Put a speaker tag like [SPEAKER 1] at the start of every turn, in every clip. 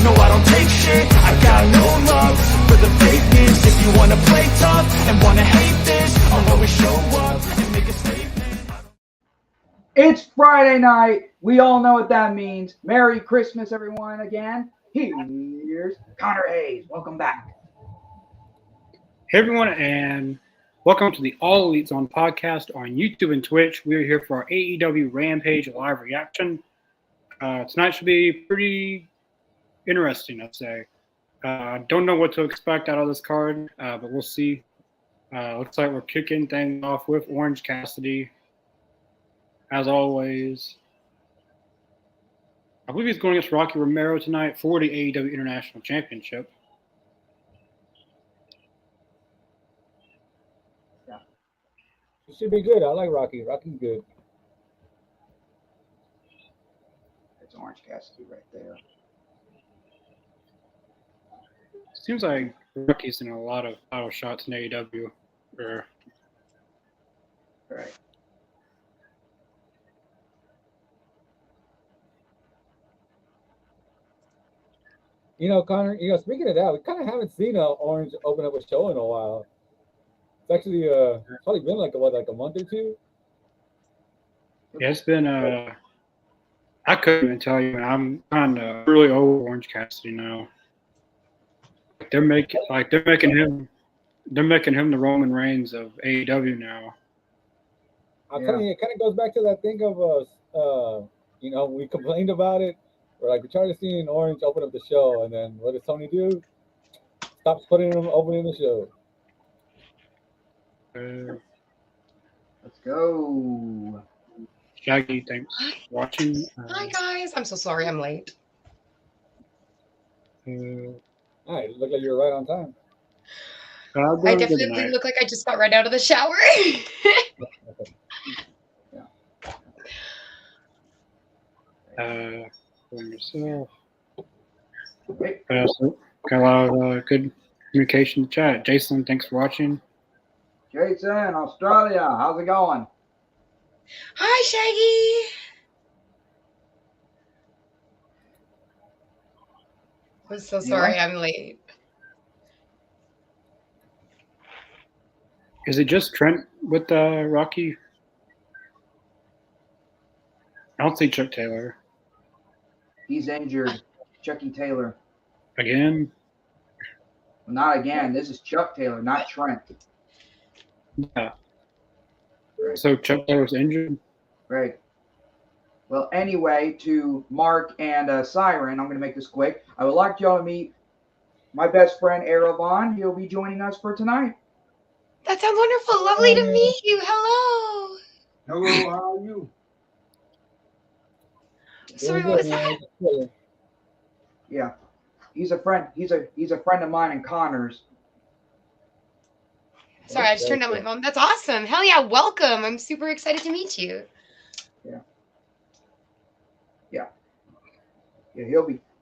[SPEAKER 1] No, I don't take shit, I got no love for the fakeness. If you wanna play tough and wanna hate this, I'll always show up and make a statement.
[SPEAKER 2] It's Friday night. We all know what that means. Merry Christmas, everyone, again. Here's Connor Hayes. Welcome back.
[SPEAKER 3] Hey, everyone, and welcome to the All Elite Zone podcast on YouTube and Twitch. We are here for our AEW Rampage live reaction. Tonight should be pretty interesting, I'd say. Don't know what to expect out of this card, but we'll see. Looks like we're kicking things off with Orange Cassidy. As always, I believe he's going against Rocky Romero tonight for the AEW International Championship.
[SPEAKER 4] Yeah, it should be good. I like Rocky. Rocky's good.
[SPEAKER 2] It's Orange Cassidy right there.
[SPEAKER 3] Seems like Rocky's in a lot of title shots in AEW.
[SPEAKER 2] Right.
[SPEAKER 4] You know, Connor, speaking of that, we kind of haven't seen Orange open up a show in a while. It's actually probably been like a month or two.
[SPEAKER 3] Yeah, it's been I couldn't even tell you. I'm kind of really over Orange Cassidy now. They're making him the Roman Reigns of AEW now.
[SPEAKER 4] I'll tell you, it kind of goes back to that thing of we complained about it. We're like, we tried to see Orange open up the show, and then what does Tony do? Stops opening the show.
[SPEAKER 2] Let's go.
[SPEAKER 3] Shaggy, thanks for watching.
[SPEAKER 5] Hi guys, I'm so sorry I'm late.
[SPEAKER 4] All right, look like you're right on time.
[SPEAKER 5] I definitely look like I just got right out of the shower.
[SPEAKER 3] Yourself. Got a lot of good communication in the chat. Jason, thanks for watching.
[SPEAKER 2] Jason, Australia, how's it going?
[SPEAKER 5] Hi, Shaggy. I'm so sorry I'm late.
[SPEAKER 3] Is it just Trent with Rocky? I don't see Chuck Taylor.
[SPEAKER 2] He's injured. Chucky Taylor.
[SPEAKER 3] Again?
[SPEAKER 2] Not again. This is Chuck Taylor, not Trent.
[SPEAKER 3] Yeah. Right. So Chuck Taylor's injured?
[SPEAKER 2] Right. Well, anyway, to Mark and Siren, I'm going to make this quick. I would like y'all to meet my best friend, Erevan. He'll be joining us for tonight.
[SPEAKER 5] That sounds wonderful. Lovely to meet you. Hello.
[SPEAKER 6] Hello, how are you?
[SPEAKER 5] Sorry, what was that?
[SPEAKER 2] Yeah. He's a friend. He's a friend of mine and Connor's.
[SPEAKER 5] Sorry, I just turned on my phone. That's awesome. Hell yeah, welcome. I'm super excited to meet you.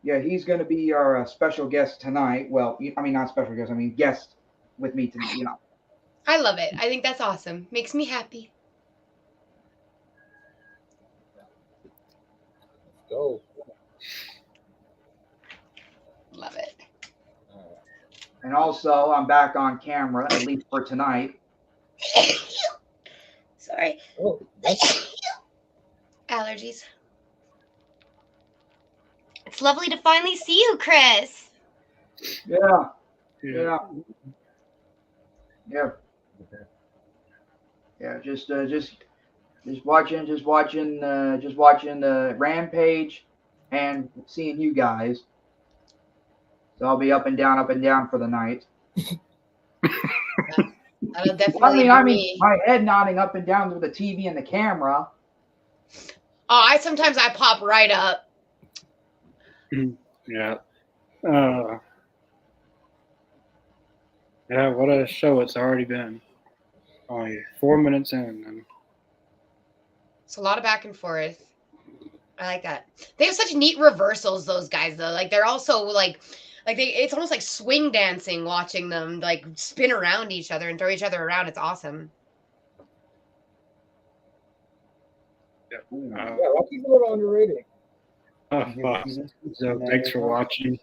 [SPEAKER 2] Yeah, he's going to be our special guest tonight. Well, I mean, not special guest. I mean, guest with me tonight,
[SPEAKER 5] I love it. I think that's awesome. Makes me happy.
[SPEAKER 4] Let's go.
[SPEAKER 5] Love it.
[SPEAKER 2] And also, I'm back on camera, at least for tonight.
[SPEAKER 5] Sorry.
[SPEAKER 4] Oh.
[SPEAKER 5] Allergies. It's lovely to finally see you, Chris.
[SPEAKER 2] Yeah. Just watching the Rampage and seeing you guys. So I'll be up and down for the night.
[SPEAKER 5] That'll definitely
[SPEAKER 2] I mean, my head nodding up and down with the TV and the camera.
[SPEAKER 5] Oh, sometimes I pop right up.
[SPEAKER 3] Yeah. Yeah, what a show it's already been. Only 4 minutes in. And
[SPEAKER 5] It's a lot of back and forth. I like that. They have such neat reversals, those guys, though. Like, they're also, it's almost like swing dancing watching them, like, spin around each other and throw each other around. It's awesome.
[SPEAKER 4] Yeah, Rocky's a little underrated.
[SPEAKER 3] so thanks for watching.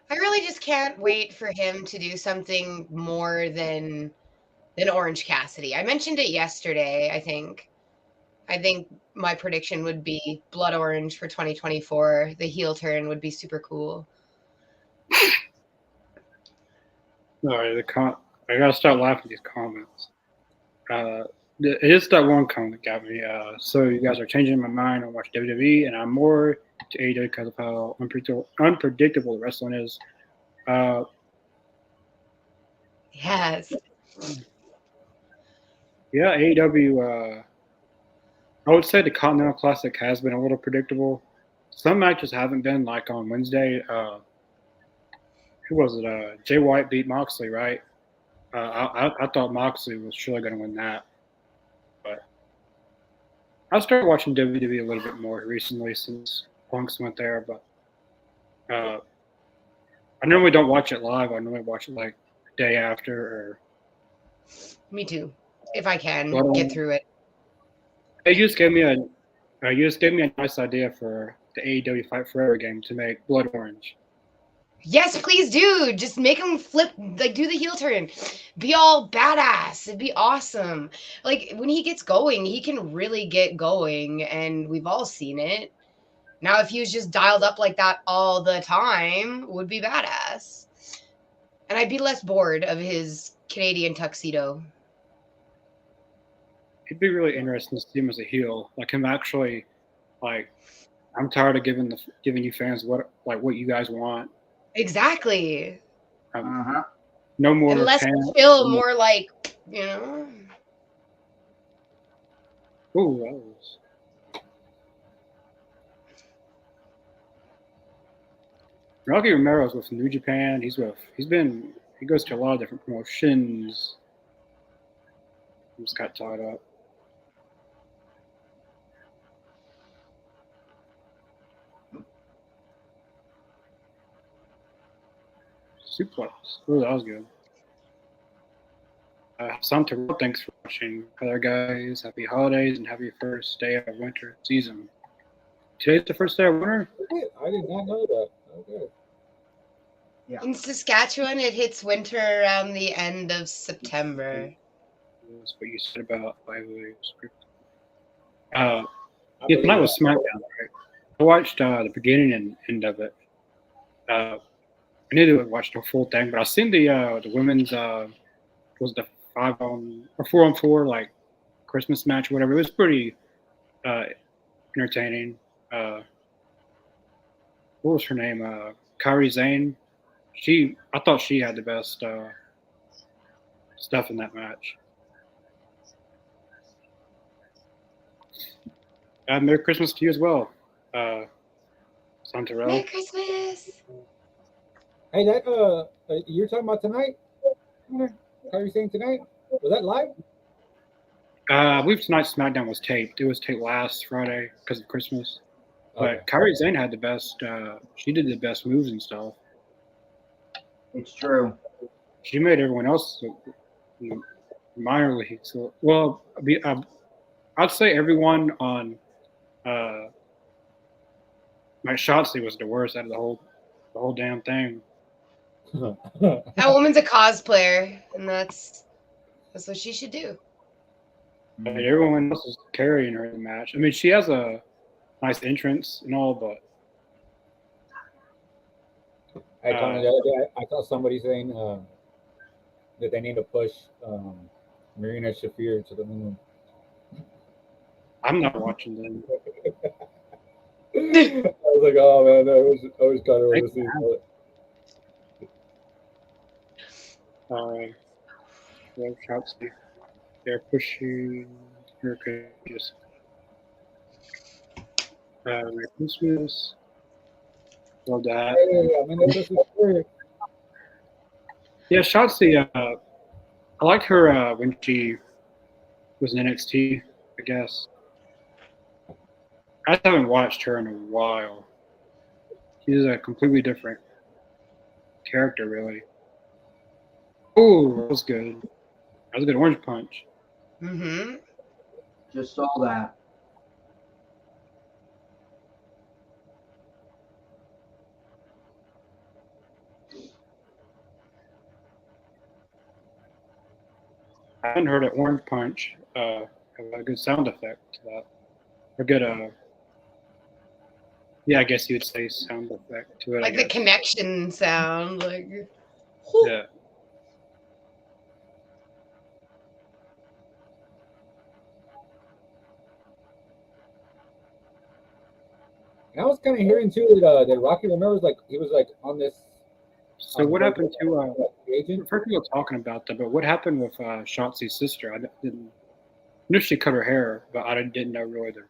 [SPEAKER 5] I really just can't wait for him to do something more than Orange Cassidy. I mentioned it yesterday, I think. I think my prediction would be Blood Orange for 2024. The heel turn would be super cool.
[SPEAKER 3] All right, I gotta start laughing at these comments. It is that one comment that got me. So you guys are changing my mind on watch WWE, and I'm more to AEW because of how unpredictable the wrestling is.
[SPEAKER 5] Yes.
[SPEAKER 3] Yeah, AEW. I would say the Continental Classic has been a little predictable. Some matches haven't been, like on Wednesday. Who was it? Jay White beat Moxley, right? I thought Moxley was surely going to win that, but I started watching WWE a little bit more recently since Punk's went there. But I normally don't watch it live. I normally watch it like the day after. Or
[SPEAKER 5] Me too. If I can
[SPEAKER 3] but,
[SPEAKER 5] get through it.
[SPEAKER 3] you just gave me a nice idea for the AEW Fight Forever game to make Blood Orange.
[SPEAKER 5] Yes, please do. Just make him flip, like do the heel turn. Be all badass. It'd be awesome. Like when he gets going, he can really get going, and we've all seen it. Now, if he was just dialed up like that all the time, would be badass. And I'd be less bored of his Canadian tuxedo.
[SPEAKER 3] It'd be really interesting to see him as a heel, like him actually, like I'm tired of giving you fans what you guys want.
[SPEAKER 5] Exactly.
[SPEAKER 3] No more
[SPEAKER 5] And less
[SPEAKER 3] pants.
[SPEAKER 5] chill, more like, you know.
[SPEAKER 3] Ooh, that was. Rocky Romero's with New Japan. He goes to a lot of different promotions. He just got tied up. Suplex. Oh, that was good. Santa, thanks for watching. Other guys, happy holidays and happy first day of winter season. Today's the first day of winter?
[SPEAKER 4] I did not know that. Okay.
[SPEAKER 2] Yeah.
[SPEAKER 5] In Saskatchewan, it hits winter around the end of September.
[SPEAKER 3] That's what you said about Lively script. Yeah, tonight was SmackDown, right? I watched the beginning and end of it. I need to watch the full thing, but I've seen the women's was the 4-on-4 like Christmas match or whatever. It was pretty entertaining. What was her name? Kairi Zane. I thought she had the best stuff in that match. Merry Christmas to you as well, Santarell.
[SPEAKER 5] Merry Christmas.
[SPEAKER 4] Hey, that you're talking about tonight? How are you saying tonight? Was that live?
[SPEAKER 3] I believe tonight's SmackDown was taped. It was taped last Friday because of Christmas. But Kairi Zane had the best. She did the best moves and stuff.
[SPEAKER 2] It's true.
[SPEAKER 3] She made everyone else minor league. So, well, I'd say everyone on my Shotzi was the worst out of the whole damn thing.
[SPEAKER 5] That woman's a cosplayer, and that's what she should do.
[SPEAKER 3] But everyone else is carrying her in the match. I mean, she has a nice entrance and all, but
[SPEAKER 4] I told you the other day, I saw somebody saying that they need to push Marina Shafir to the moon.
[SPEAKER 3] I'm not watching them.
[SPEAKER 4] I was like, oh man, I was kind of want to see it.
[SPEAKER 3] Shotzi. They're pushing her just Merry Christmas. Love that.
[SPEAKER 4] Hey, I mean, this is weird.
[SPEAKER 3] Yeah, Shotzi. I liked her when she was in NXT. I guess I haven't watched her in a while. She's a completely different character, really. Oh, that was good. That was a good orange punch.
[SPEAKER 5] Mm-hmm.
[SPEAKER 2] Just saw that.
[SPEAKER 3] I haven't heard an Orange Punch have a good sound effect to that. A good, yeah, I guess you would say sound effect to it.
[SPEAKER 5] Like
[SPEAKER 3] I
[SPEAKER 5] the
[SPEAKER 3] guess.
[SPEAKER 5] connection sound, like.
[SPEAKER 3] Yeah.
[SPEAKER 4] And I was kind of hearing too that Rocky Romero was he was on this.
[SPEAKER 3] So what happened to
[SPEAKER 4] agent?
[SPEAKER 3] I've heard people talking about that, but what happened with Shotzi's sister? I didn't I knew she cut her hair, but I didn't know really the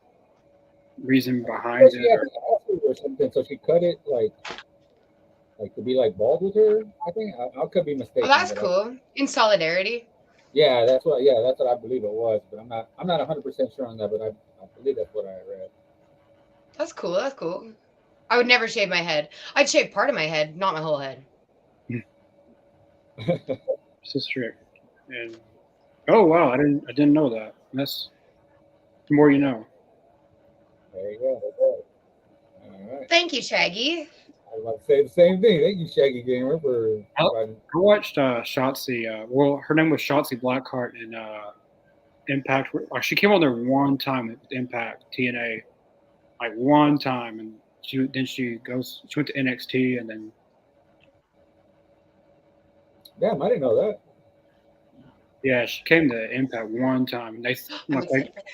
[SPEAKER 3] reason behind
[SPEAKER 4] She
[SPEAKER 3] it.
[SPEAKER 4] had acid or something, so she cut it to be bald with her. I think I could be mistaken.
[SPEAKER 5] Oh, that's cool. In solidarity.
[SPEAKER 4] Yeah, that's what I believe it was, but I'm not 100% sure on that, but I believe that's what I read.
[SPEAKER 5] That's cool. That's cool. I would never shave my head. I'd shave part of my head, not my whole head.
[SPEAKER 3] Sister, and oh wow, I didn't know that. That's the more you know.
[SPEAKER 4] There you go. All right.
[SPEAKER 5] Thank you, Shaggy.
[SPEAKER 4] I was about to say the same thing. Thank you, Shaggy Gamer, for.
[SPEAKER 3] I watched Shotzi. Well, her name was Shotzi Blackheart in Impact. She came on there one time at Impact TNA, one time, and she went to NXT, and then.
[SPEAKER 4] Damn, I didn't know that.
[SPEAKER 3] Yeah, she came to Impact one time, and they
[SPEAKER 5] I'm excited for that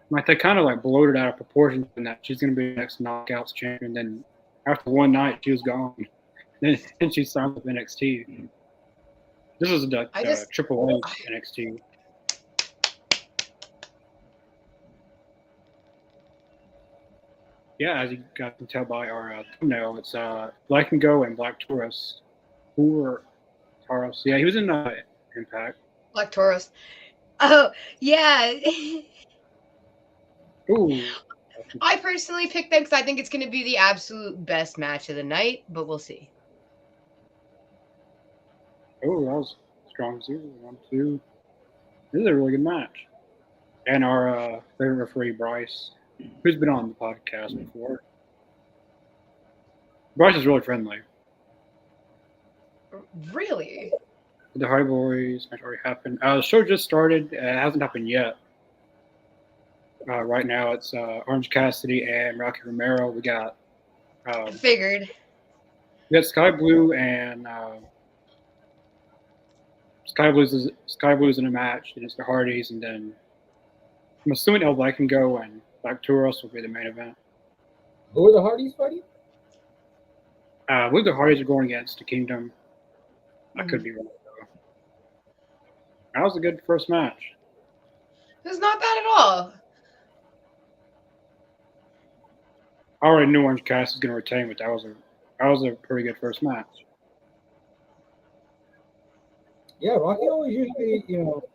[SPEAKER 5] match.
[SPEAKER 3] they kind of bloated out of proportion in that she's going to be the next Knockouts champion. Then after one night, she was gone. Then she signed with NXT. This was the Triple H NXT. Yeah, as you got to tell by our thumbnail, it's Black and Go and Black Taurus. Taurus. Yeah, he was in Impact.
[SPEAKER 5] Black Taurus. Oh, yeah.
[SPEAKER 3] Ooh.
[SPEAKER 5] I personally picked them because I think it's going to be the absolute best match of the night, but we'll see.
[SPEAKER 3] Oh, that was strong. 1, 2. This is a really good match. And our favorite referee, Bryce, who's been on the podcast before. Bryce is really friendly.
[SPEAKER 5] Really?
[SPEAKER 3] The Hardy Boys match already happened. The show just started. It hasn't happened yet. Right now, it's Orange Cassidy and Rocky Romero. We got.
[SPEAKER 5] I figured.
[SPEAKER 3] We got Sky Blue and Sky Blue's in a match against the Hardys, and then I'm assuming El Black and Go and Black Taurus will be the main event.
[SPEAKER 4] Who are the Hardys fighting?
[SPEAKER 3] I believe the Hardys are going against the Kingdom. I could be wrong though. That was a good first match.
[SPEAKER 5] It was not bad at all.
[SPEAKER 3] I already knew Orange Cassidy was going to retain, but that was a pretty good first match.
[SPEAKER 4] Yeah, Rocky always usually,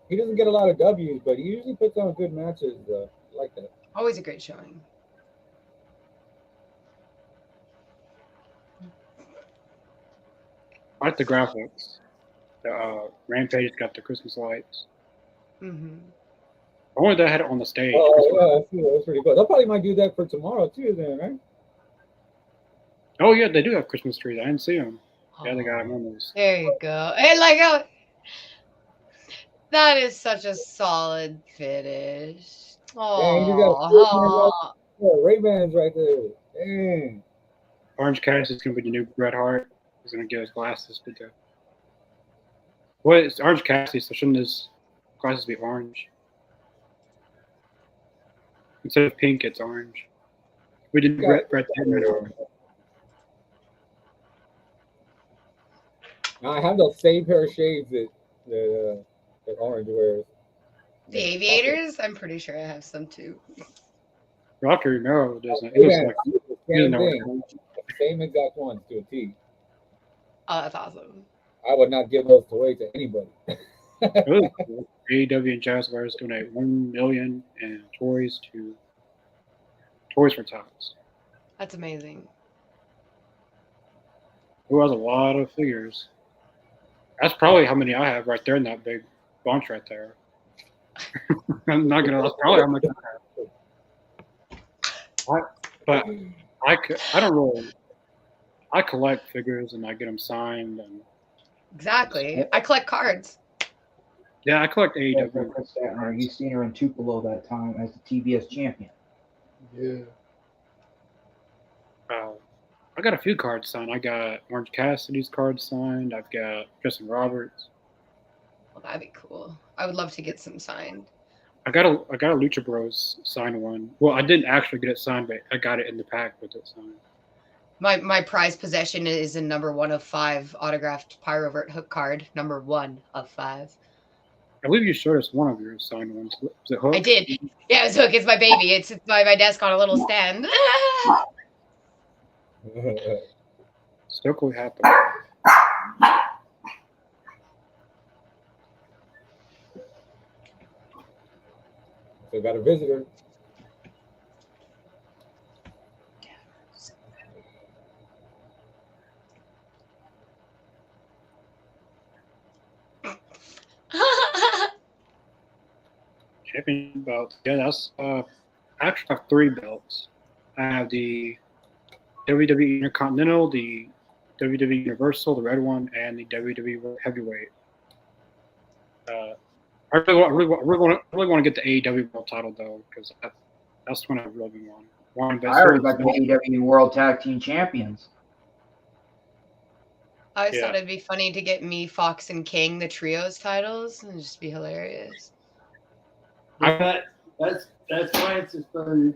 [SPEAKER 4] he doesn't get a lot of W's, but he usually puts on good matches like that.
[SPEAKER 5] Always a great showing.
[SPEAKER 3] I like the graphics. The Rampage got the Christmas lights.
[SPEAKER 5] Mm-hmm.
[SPEAKER 3] I wanted to have it on the stage.
[SPEAKER 4] Oh, yeah, that's pretty cool. They probably might do that for tomorrow, too, then, right?
[SPEAKER 3] Oh, yeah, they do have Christmas trees. I didn't see them. Yeah, they got them on those.
[SPEAKER 5] There you go. And that is such a solid finish. Oh,
[SPEAKER 4] Ray-Bans right there. Dang.
[SPEAKER 3] Orange Cassidy is going to be the new Bret Hart. He's going to get his glasses. Well, it's Orange Cassidy, so shouldn't his glasses be orange? Instead of pink, it's orange. We did Bret orange.
[SPEAKER 4] Now I have those same pair of shades that Orange wears.
[SPEAKER 5] the Aviators? I'm pretty sure I have some too.
[SPEAKER 3] Rocky Romero doesn't. It
[SPEAKER 4] Yeah,
[SPEAKER 3] looks like
[SPEAKER 4] same thing. Same exact ones to a T.
[SPEAKER 5] Oh, that's awesome.
[SPEAKER 4] I would not give those away to anybody.
[SPEAKER 3] really cool. AEW and Jazzwares donate $1 million in Toys for Tots.
[SPEAKER 5] That's amazing.
[SPEAKER 3] Who has a lot of figures? That's probably how many I have right there in that big bunch right there. I'm not gonna. That's probably how much I have. But I don't really. I collect figures and I get them signed and.
[SPEAKER 5] Exactly. I collect cards.
[SPEAKER 3] Yeah, I collect
[SPEAKER 2] Yeah,
[SPEAKER 3] AEW.
[SPEAKER 2] Chris Statler. He's seen her in Tupelo that time as the TBS champion.
[SPEAKER 6] Yeah.
[SPEAKER 3] I got a few cards signed. I got Orange Cassidy's card signed. I've got Justin Roberts.
[SPEAKER 5] Well, that'd be cool. I would love to get some signed.
[SPEAKER 3] I got a Lucha Bros signed one. Well, I didn't actually get it signed, but I got it in the pack with it signed.
[SPEAKER 5] My prized possession is a number 1 of 5 autographed Pyrovert Hook card. Number 1 of 5.
[SPEAKER 3] I believe you showed us one of your signed ones. Was it Hook?
[SPEAKER 5] I did. Yeah, it's Hook. It's my baby. It's by my desk on a little stand.
[SPEAKER 3] Stokely happened.
[SPEAKER 4] So got a visitor.
[SPEAKER 3] Champion belts. Yeah, that's I actually have 3 belts. I have the WWE Intercontinental, the WWE Universal, the red one, and the WWE World Heavyweight. I really want to get the AEW World Title though, because that's when I've really been wanting.
[SPEAKER 2] I already got the AEW World Tag Team Champions.
[SPEAKER 5] I always thought it'd be funny to get me, Fox, and King the trios titles. It'd just be hilarious.
[SPEAKER 6] That's Francis funny.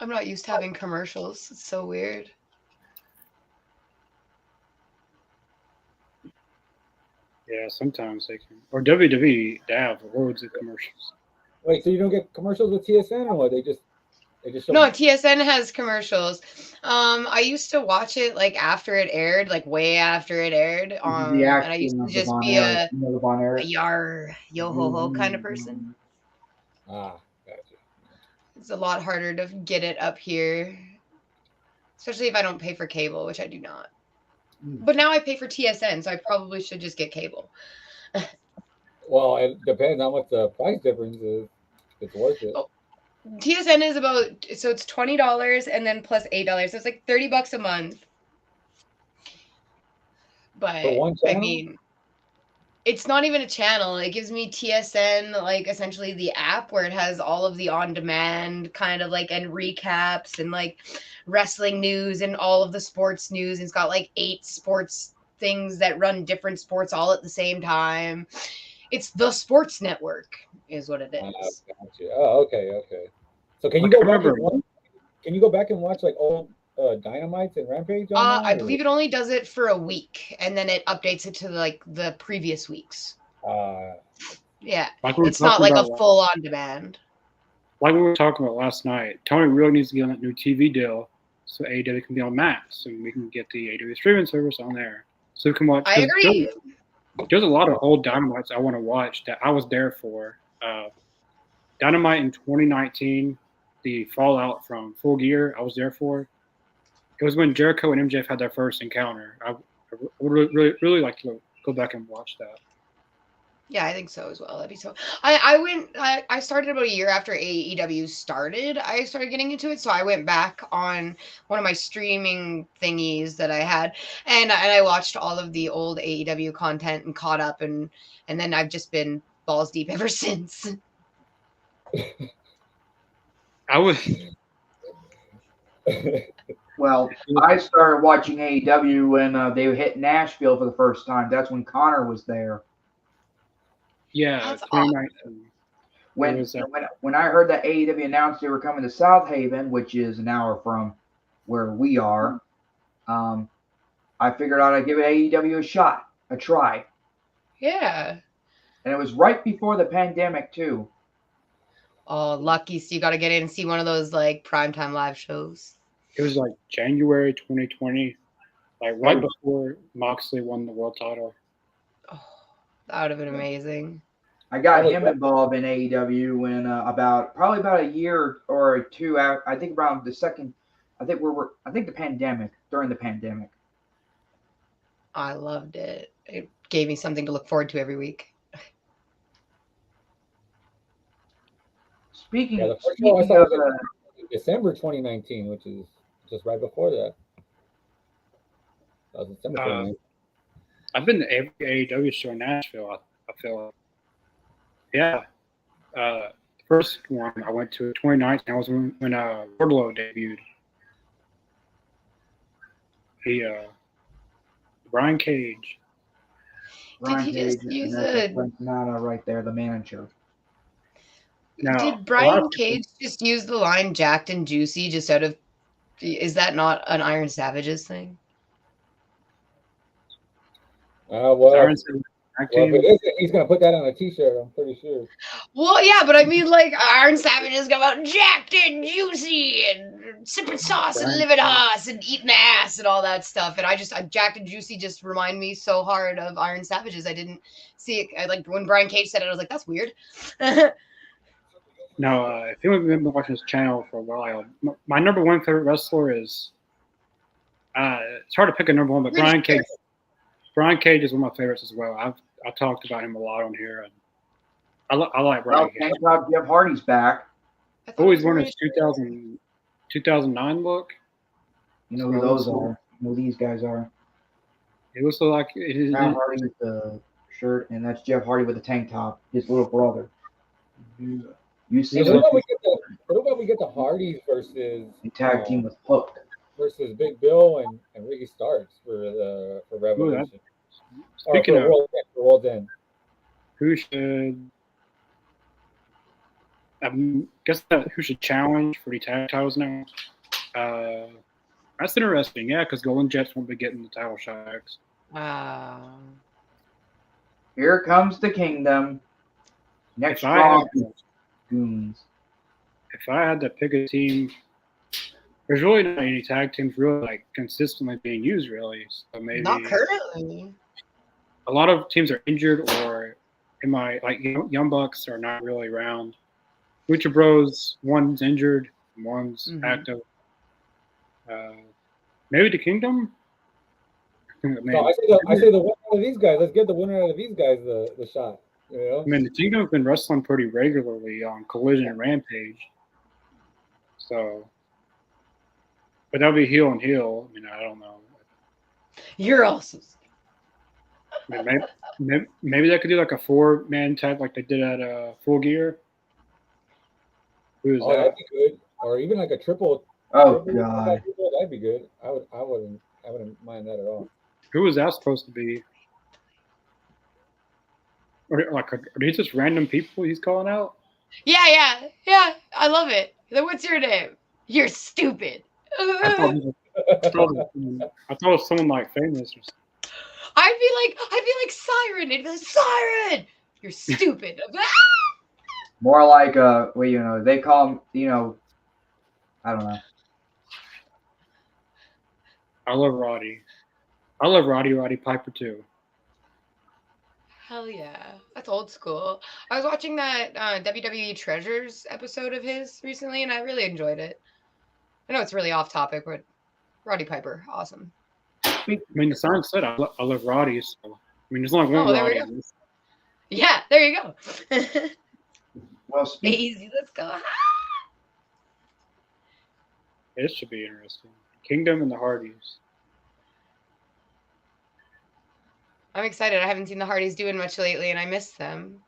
[SPEAKER 5] I'm not used to having commercials. It's so weird.
[SPEAKER 3] Yeah, sometimes they can. Or WWE, they have loads of commercials.
[SPEAKER 4] Wait, so you don't get commercials with TSN or what? They just show
[SPEAKER 5] No, TSN has commercials. I used to watch it like after it aired, like way after it aired. And I used to just be a yar, yo ho ho kind of person.
[SPEAKER 4] Ah, gotcha.
[SPEAKER 5] It's a lot harder to get it up here, especially if I don't pay for cable, which I do not. But now I pay for TSN, so I probably should just get cable.
[SPEAKER 4] Well, it depends how much the price difference is. It's worth it.
[SPEAKER 5] Oh, TSN is so it's $20 and then plus $8, so it's like $30 a month. But
[SPEAKER 4] For one channel?
[SPEAKER 5] I mean, it's not even a channel. It gives me TSN, like essentially the app where it has all of the on-demand kind of like and recaps and like wrestling news and all of the sports news. It's got like 8 sports things that run different sports all at the same time. It's the sports network, is what it is.
[SPEAKER 4] Gotcha. Oh, okay. So can you go back? Can you go back and watch like old Dynamites and Rampage?
[SPEAKER 5] I believe it only does it for a week, and then it updates it to like the previous weeks. Yeah, it's not like a full on demand.
[SPEAKER 3] Like we were talking about last night, Tony really needs to get on that new TV deal so AEW can be on Max, and we can get the AEW streaming service on there, so we can watch.
[SPEAKER 5] I agree.
[SPEAKER 3] There's a lot of old Dynamites I want to watch that I was there for. Dynamite in 2019, the fallout from Full Gear, I was there for. It was when Jericho and MJF had their first encounter. I would really like to go back and watch that.
[SPEAKER 5] Yeah, I think so as well. That'd be so. I started about a year after AEW started. I started getting into it, so I went back on one of my streaming thingies that I had, and I watched all of the old AEW content and caught up, and then I've just been balls deep ever since.
[SPEAKER 2] Well, I started watching AEW when they hit Nashville for the first time. That's when Connor was there.
[SPEAKER 3] Yeah, 2019.
[SPEAKER 2] When I heard that AEW announced they were coming to South Haven, which is an hour from where we are, I figured I'd give AEW a try.
[SPEAKER 5] Yeah.
[SPEAKER 2] And it was right before the pandemic too.
[SPEAKER 5] Oh, lucky! So you got to get in and see one of those like primetime live shows.
[SPEAKER 3] It was like January 2020, like right before Moxley won the world title.
[SPEAKER 5] Oh, that would have been amazing.
[SPEAKER 2] I got him involved in AEW when probably about a year or two out. I think around the second. I think during the pandemic.
[SPEAKER 5] I loved it. It gave me something to look forward to every week.
[SPEAKER 2] Speaking,
[SPEAKER 4] Yeah, the first
[SPEAKER 2] speaking
[SPEAKER 4] show I saw
[SPEAKER 2] of
[SPEAKER 4] was in December 2019, which is just right before that. That was December 2019.
[SPEAKER 3] I've been to every AEW show in Nashville. I feel like. Yeah. The first one I went to in 2019 was when Wardlow debuted. He Brian Cage.
[SPEAKER 2] Ryan
[SPEAKER 5] he just
[SPEAKER 2] Cage
[SPEAKER 5] use
[SPEAKER 2] and that's Nana right there, the manager.
[SPEAKER 3] Now,
[SPEAKER 5] Did
[SPEAKER 3] a lot
[SPEAKER 5] Brian
[SPEAKER 3] of people,
[SPEAKER 5] Cage just use the line "jacked and juicy" just out of? Is that not an Iron Savages thing?
[SPEAKER 4] Well,
[SPEAKER 3] Iron Savages tag
[SPEAKER 4] if it
[SPEAKER 3] team.
[SPEAKER 4] isn't, he's gonna put that on a T-shirt. I'm pretty sure.
[SPEAKER 5] Well, yeah, but I mean, like Iron Savages come out jacked and juicy and sipping sauce and
[SPEAKER 3] Brian
[SPEAKER 5] living
[SPEAKER 3] Cage.
[SPEAKER 5] ass and eating ass and all that stuff. And I jacked and juicy just remind me so hard of Iron Savages. I didn't see it. Like when Brian Cage said it, I was like, that's weird.
[SPEAKER 3] Now, if you've been watching this channel for a while, my number one favorite wrestler is. It's hard to pick a number one, but Brian Cage. Brian Cage is one of my favorites as well. I've talked about him a lot on here, and I like Brian
[SPEAKER 2] Well,
[SPEAKER 3] Cage.
[SPEAKER 2] thank God Jeff Hardy's back.
[SPEAKER 3] Always worn his 2009 look.
[SPEAKER 2] You know who those are. You know who these guys are.
[SPEAKER 3] It looks like it,
[SPEAKER 2] Matt Hardy with the shirt, and that's Jeff Hardy with the tank top, his little brother. You see
[SPEAKER 4] What
[SPEAKER 2] them
[SPEAKER 4] about we get the Hardys versus
[SPEAKER 2] the tag team with Hook.
[SPEAKER 4] versus Big Bill and Ricky Starks for Revolution.
[SPEAKER 3] Speaking of
[SPEAKER 4] World's End.
[SPEAKER 3] who should, who should challenge for the tag titles now? That's interesting, yeah, because Golden Jets won't be getting the title shots.
[SPEAKER 2] Here comes the kingdom. Next
[SPEAKER 3] If I
[SPEAKER 2] goons.
[SPEAKER 3] had to pick a team, there's really not any tag teams really like consistently being used, really. So maybe
[SPEAKER 5] Not currently.
[SPEAKER 3] a lot of teams are injured, or Young Bucks are not really around. Lucha Bros, one's injured, one's active. Maybe the Kingdom.
[SPEAKER 4] So I say the winner out of these guys. Let's get the winner out of these guys the shot. You know?
[SPEAKER 3] I mean, the Kingdom have been wrestling pretty regularly on Collision and Rampage. So, but that'll be heel and heel. I mean, I don't know.
[SPEAKER 5] You're awesome.
[SPEAKER 3] I mean, maybe they could do like a 4-man tag like they did at Full Gear. Who's that?
[SPEAKER 4] That'd be good. Or even like a triple.
[SPEAKER 2] Oh
[SPEAKER 4] triple,
[SPEAKER 2] God.
[SPEAKER 4] That'd be good. I wouldn't mind that at all.
[SPEAKER 3] Who was that supposed to be? Or like, are these just random people he's calling out?
[SPEAKER 5] Yeah. I love it. Like, what's your name? You're stupid.
[SPEAKER 3] I thought it was someone like famous or something.
[SPEAKER 5] I'd be like Siren. It'd be like, Siren, you're stupid.
[SPEAKER 2] More like they call him, I don't know.
[SPEAKER 3] I love Roddy. I love Roddy Piper too.
[SPEAKER 5] Hell yeah, that's old school. I was watching that WWE Treasures episode of his recently, and I really enjoyed it. I know it's really off topic, but Roddy Piper, awesome.
[SPEAKER 3] I mean, the sign said I love Roddy. So I mean, there's only one Roddy.
[SPEAKER 5] Yeah, there you go.
[SPEAKER 2] Well,
[SPEAKER 5] easy, let's go.
[SPEAKER 3] It should be interesting. Kingdom and the Hardys.
[SPEAKER 5] I'm excited. I haven't seen the Hardys doing much lately, and I miss them.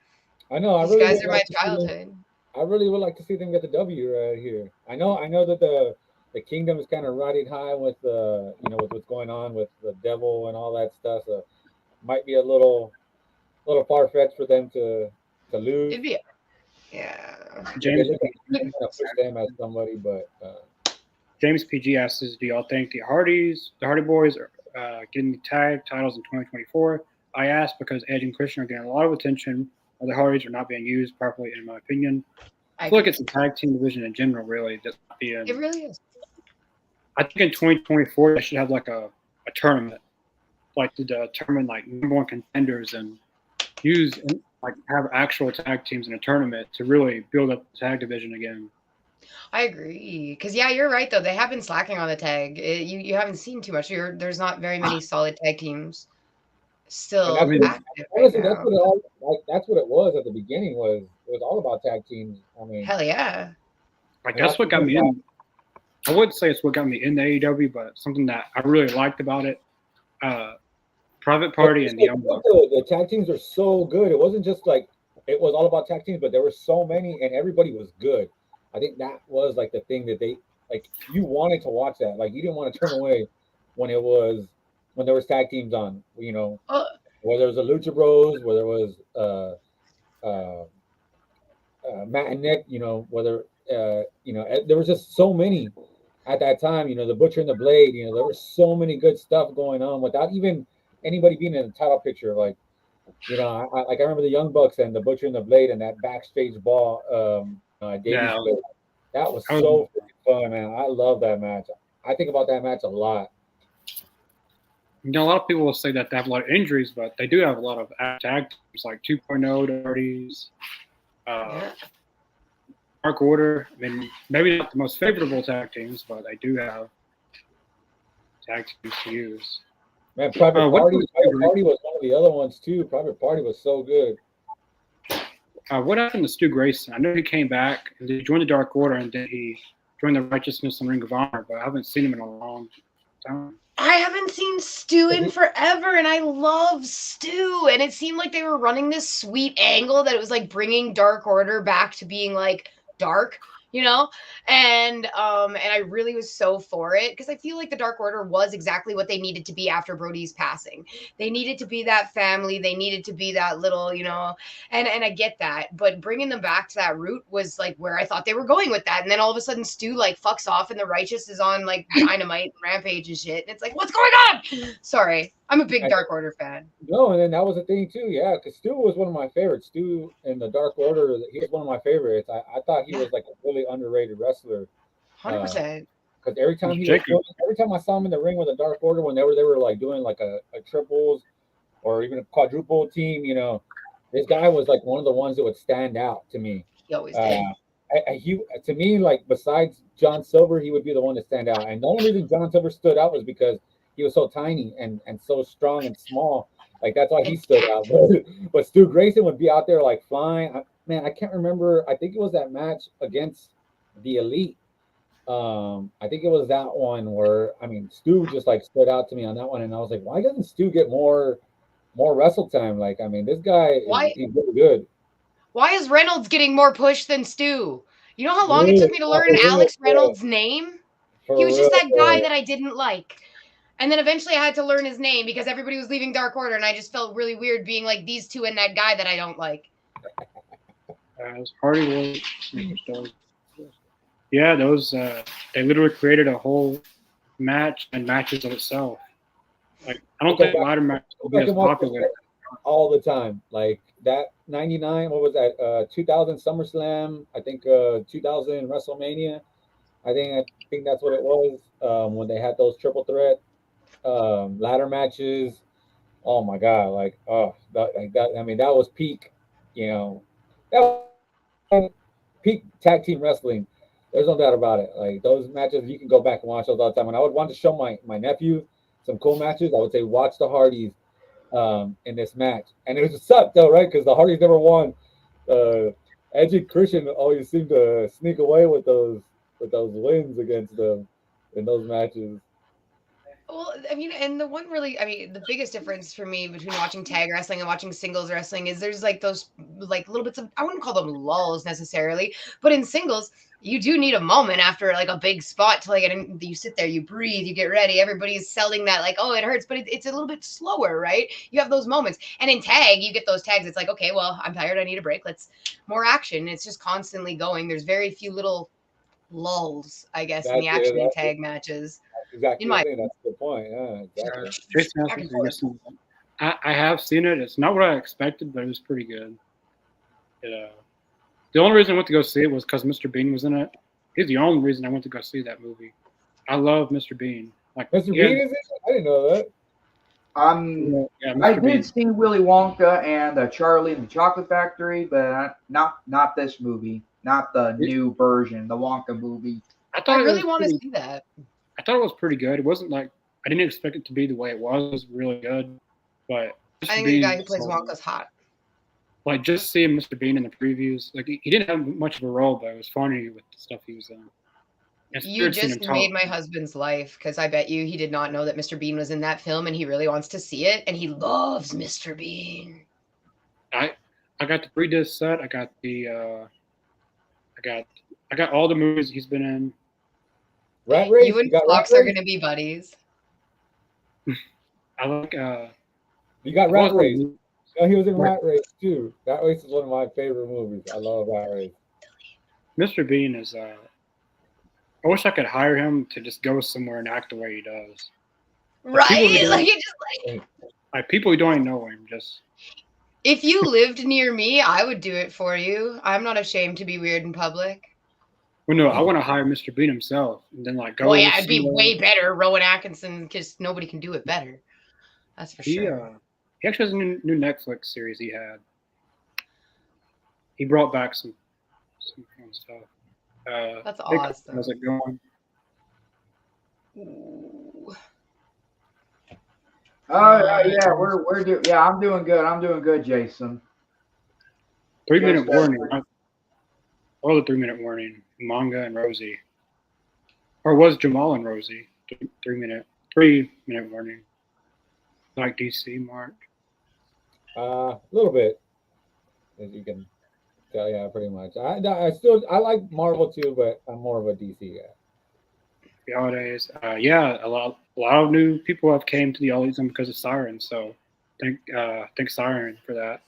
[SPEAKER 4] I know.
[SPEAKER 5] These guys are my childhood.
[SPEAKER 4] I really would like to see them get the W right here. I know that the Kingdom is kind of riding high with with what's going on with the devil and all that stuff. So might be a little far fetched for them to lose.
[SPEAKER 5] It'd be, yeah.
[SPEAKER 3] James
[SPEAKER 4] push them as somebody, but
[SPEAKER 3] James PG asks, "Do y'all think the Hardy Boys are getting the tag titles in 2024?" I ask because Edge and Christian are getting a lot of attention, while the Hardys are not being used properly, in my opinion. I feel like it's a tag team division in general, really.
[SPEAKER 5] It really is.
[SPEAKER 3] I think in 2024 they should have like a tournament, like to determine like number one contenders and have actual tag teams in a tournament to really build up the tag division again.
[SPEAKER 5] I agree. Because, yeah, you're right, though. They have been slacking on the tag. You haven't seen too much. There's not very many solid tag teams. still
[SPEAKER 4] And that's
[SPEAKER 5] active right
[SPEAKER 4] honestly, that's
[SPEAKER 5] now.
[SPEAKER 4] what it all like. That's what it was at the beginning. It was all about tag teams. I mean,
[SPEAKER 5] Hell yeah.
[SPEAKER 3] Like
[SPEAKER 4] and
[SPEAKER 3] that's what got me in. I wouldn't say it's what got me in the AEW, but something that I really liked about it. Private Party and the Young Bucks.
[SPEAKER 4] The tag teams are so good. It wasn't just like it was all about tag teams, but there were so many, and everybody was good. I think that was like the thing that they like. You wanted to watch that. Like you didn't want to turn away when there was tag teams on. You know,
[SPEAKER 5] Well,
[SPEAKER 4] whether it was the Lucha Bros, whether it was Matt and Nick. You know, whether there was just so many at that time. You know, the Butcher and the Blade. You know, there was so many good stuff going on without even anybody being in the title picture. Like, you know, I remember the Young Bucks and the Butcher and the Blade and that backstage ball. Davies
[SPEAKER 3] Yeah.
[SPEAKER 4] Blade. That was so freaking fun, man. I love that match. I think about that match a lot.
[SPEAKER 3] You know, a lot of people will say that they have a lot of injuries, but they do have a lot of tag teams like 2.0 Dirties,
[SPEAKER 5] yeah.
[SPEAKER 3] Dark Order. I mean, maybe not the most favorable tag teams, but they do have tag teams to use.
[SPEAKER 4] Man, Private Party was one of the other ones too. Private Party was so good.
[SPEAKER 3] What happened to Stu Grayson? I know he came back and he joined the Dark Order, and then he joined the Righteousness and Ring of Honor, but I haven't seen him in a long time.
[SPEAKER 5] I haven't seen Stu in forever, and I love Stu. And it seemed like they were running this sweet angle that it was like bringing Dark Order back to being like dark, you know? And I really was so for it because I feel like the Dark Order was exactly what they needed to be after Brody's passing. They needed to be that family. They needed to be that little, you know, and I get that. But bringing them back to that root was like where I thought they were going with that. And then all of a sudden Stu like fucks off and the Righteous is on like Dynamite and Rampage and shit. And it's like, what's going on? Sorry. I'm a big Dark Order fan.
[SPEAKER 4] No, and then that was the thing too, yeah, because Stu was one of my favorites. Stu in the Dark Order, he was one of my favorites. I thought he was like a really underrated wrestler.
[SPEAKER 5] 100%.
[SPEAKER 4] Because every time I saw him in the ring with the Dark Order, whenever they were like doing like a triples or even a quadruple team, you know, this guy was like one of the ones that would stand out to me.
[SPEAKER 5] He always did.
[SPEAKER 4] To me, like besides John Silver, he would be the one to stand out. And the only reason John Silver stood out was because he was so tiny and so strong and small. Like that's why he stood out. But Stu Grayson would be out there like flying. I can't remember. I think it was that match against the Elite. I think it was that one where Stu just like stood out to me on that one, and I was like, why doesn't Stu get more wrestle time? Like, he's really good.
[SPEAKER 5] Why is Reynolds getting more push than Stu? You know how long it took me to learn Alex Reynolds' name? He was just that guy that I didn't like. And then eventually I had to learn his name because everybody was leaving Dark Order, and I just felt really weird being like these two and that guy that I don't like.
[SPEAKER 3] Hardy was. Yeah, those they literally created a whole match and matches of itself. Like I don't think ladder matches will be as popular
[SPEAKER 4] all the time. Like that 99, what was that? 2000 SummerSlam, I think 2000 WrestleMania. I think that's what it was. When they had those triple threat ladder matches. Oh my god, that was peak, you know. That was peak tag team wrestling. There's no doubt about it. Like those matches, you can go back and watch those all the time. And I would want to show my nephew some cool matches, I would say watch the Hardys in this match. And it was sucked though, right? Because the Hardys never won. Edge and Christian always seemed to sneak away with those wins against them in those matches.
[SPEAKER 5] Well, and the one really, the biggest difference for me between watching tag wrestling and watching singles wrestling is there's like those like little bits of, I wouldn't call them lulls necessarily, but in singles, you do need a moment after like a big spot to like, and you sit there, you breathe, you get ready. Everybody's selling that like, oh, it hurts, but it's a little bit slower, right? You have those moments. And in tag, you get those tags. It's like, okay, well, I'm tired. I need a break. Let's more action. It's just constantly going. There's very few little lulls, I guess, in the action in tag matches.
[SPEAKER 4] Exactly. That's a good point. Yeah, exactly.
[SPEAKER 3] I have seen it. It's not what I expected, but it was pretty good. The only reason I went to go see it was because Mr. Bean was in it. He's the only reason I went to go see that movie. I love Mr. Bean. Like
[SPEAKER 4] Mr. Bean is it? I didn't know that.
[SPEAKER 2] I did see Willy Wonka and Charlie and the Chocolate Factory, but not this movie, not the new version, the Wonka movie.
[SPEAKER 5] I really want to see that.
[SPEAKER 3] I thought it was pretty good. It wasn't like I didn't expect it to be the way it was. It was really good, but
[SPEAKER 5] I think the guy who plays Wonka's hot.
[SPEAKER 3] Like, just seeing Mr. Bean in the previews, like, he didn't have much of a role, but it was funny with the stuff he was in.
[SPEAKER 5] You just made my husband's life, because I bet you he did not know that Mr. Bean was in that film, and he really wants to see it, and he loves Mr. Bean.
[SPEAKER 3] I got the 3-disc set. I got the I got all the movies he's been in.
[SPEAKER 4] Rat Race.
[SPEAKER 5] You and Fox are gonna be buddies.
[SPEAKER 3] I like
[SPEAKER 4] You got Rat Race. Oh, he was in Rat Race too. Rat Race is one of my favorite movies. I love Rat Race.
[SPEAKER 3] Mr. Bean is I wish I could hire him to just go somewhere and act the way he does.
[SPEAKER 5] Right? Like it just
[SPEAKER 3] like people who don't even know him just.
[SPEAKER 5] If you lived near me, I would do it for you. I'm not ashamed to be weird in public.
[SPEAKER 3] Well, no, I want to hire Mr. Bean himself and then like go.
[SPEAKER 5] Well, yeah, it'd be way better, Rowan Atkinson, because nobody can do it better. That's for sure.
[SPEAKER 3] He actually has a new Netflix series he had. He brought back some fun stuff.
[SPEAKER 5] That's awesome.
[SPEAKER 3] How's it going?
[SPEAKER 5] Ooh.
[SPEAKER 2] Yeah, I'm doing good. I'm doing good, Jason.
[SPEAKER 3] 3-minute warning. Or the 3-minute warning. Manga and Rosie. Or was Jamal and Rosie? 3-minute warning. Like DC, Mark?
[SPEAKER 4] A little bit, as you can tell. Yeah, pretty much. I like Marvel too, but I'm more of a DC guy.
[SPEAKER 3] The holidays, yeah, a lot of new people have came to the All Elite because of Siren. So, thank Siren for that.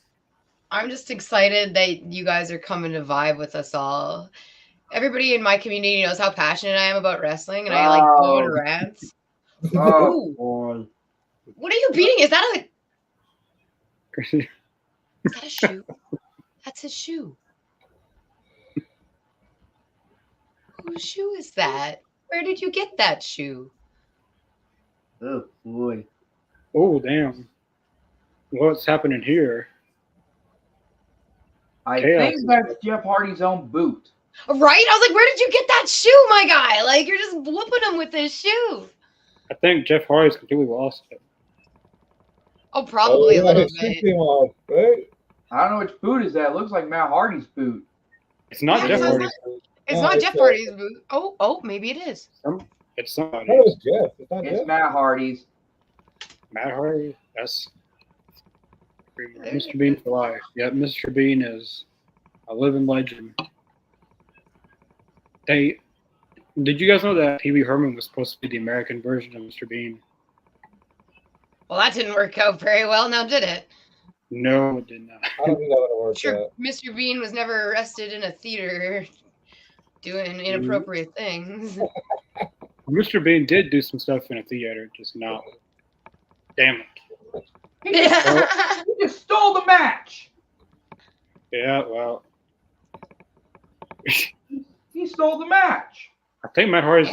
[SPEAKER 5] I'm just excited that you guys are coming to vibe with us all. Everybody in my community knows how passionate I am about wrestling, and I like going rants.
[SPEAKER 2] Oh boy!
[SPEAKER 5] What are you beating? Is that a shoe? That's his shoe. Whose shoe is that? Where did you get that shoe?
[SPEAKER 2] Oh boy!
[SPEAKER 3] Oh damn! What's happening here?
[SPEAKER 2] I think that's Jeff Hardy's own boot.
[SPEAKER 5] Right? I was like, where did you get that shoe, my guy? Like, you're just whooping him with this shoe.
[SPEAKER 3] I think Jeff Hardy's completely lost it.
[SPEAKER 5] Oh, probably a little bit.
[SPEAKER 4] Right?
[SPEAKER 2] I don't know which boot is that. It looks like Matt Hardy's boot.
[SPEAKER 3] It's not Jeff Hardy's boot.
[SPEAKER 5] It's not Jeff Hardy's boot. Oh, maybe it is.
[SPEAKER 3] It's somebody.
[SPEAKER 4] No, it's Jeff. It's not
[SPEAKER 2] It's
[SPEAKER 4] Jeff.
[SPEAKER 2] Matt Hardy's.
[SPEAKER 3] Matt Hardy. That's Mr. Bean for life. Yeah, Mr. Bean is a living legend. Did you guys know that Pee Wee Herman was supposed to be the American version of Mr. Bean?
[SPEAKER 5] Well, that didn't work out very well, now did it?
[SPEAKER 3] No, it did not.
[SPEAKER 4] I don't think that would have worked
[SPEAKER 5] Sure,
[SPEAKER 4] out.
[SPEAKER 5] Mr. Bean was never arrested in a theater doing inappropriate things.
[SPEAKER 3] Mr. Bean did do some stuff in a theater, just not. Damn it.
[SPEAKER 2] He just stole the match.
[SPEAKER 3] Yeah, well.
[SPEAKER 2] He stole the match.
[SPEAKER 3] I think Matt Hardy's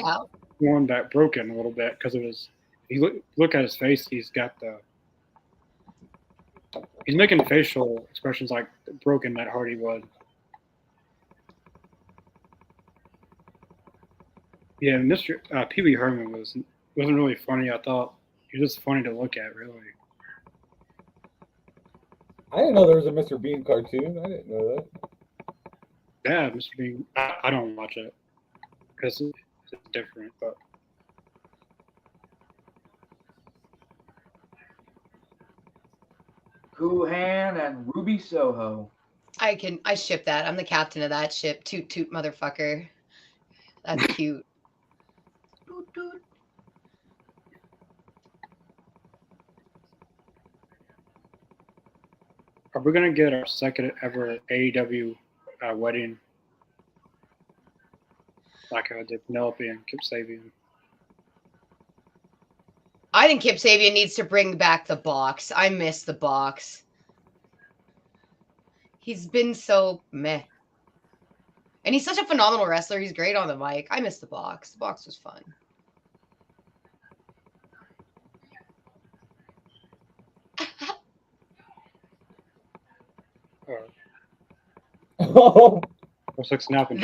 [SPEAKER 3] one that broken a little bit because of his. Look at his face. He's making facial expressions like broken Matt Hardy would. Yeah, Mr. Pee Wee Herman wasn't really funny. I thought he was just funny to look at, really.
[SPEAKER 4] I didn't know there was a Mr. Bean cartoon. I didn't know that.
[SPEAKER 3] Yeah, Mr. Bean. I don't watch it because it's different, but.
[SPEAKER 2] Kuhan and Ruby Soho.
[SPEAKER 5] I ship that. I'm the captain of that ship. Toot toot motherfucker. That's cute. Toot toot.
[SPEAKER 3] Are we gonna get our second ever AEW wedding? Like how did Penelope and Kip Sabian?
[SPEAKER 5] I think Kip Sabian needs to bring back the box. I miss the box. He's been so meh. And he's such a phenomenal wrestler. He's great on the mic. I miss the box. The box was fun.
[SPEAKER 3] What's like snapping?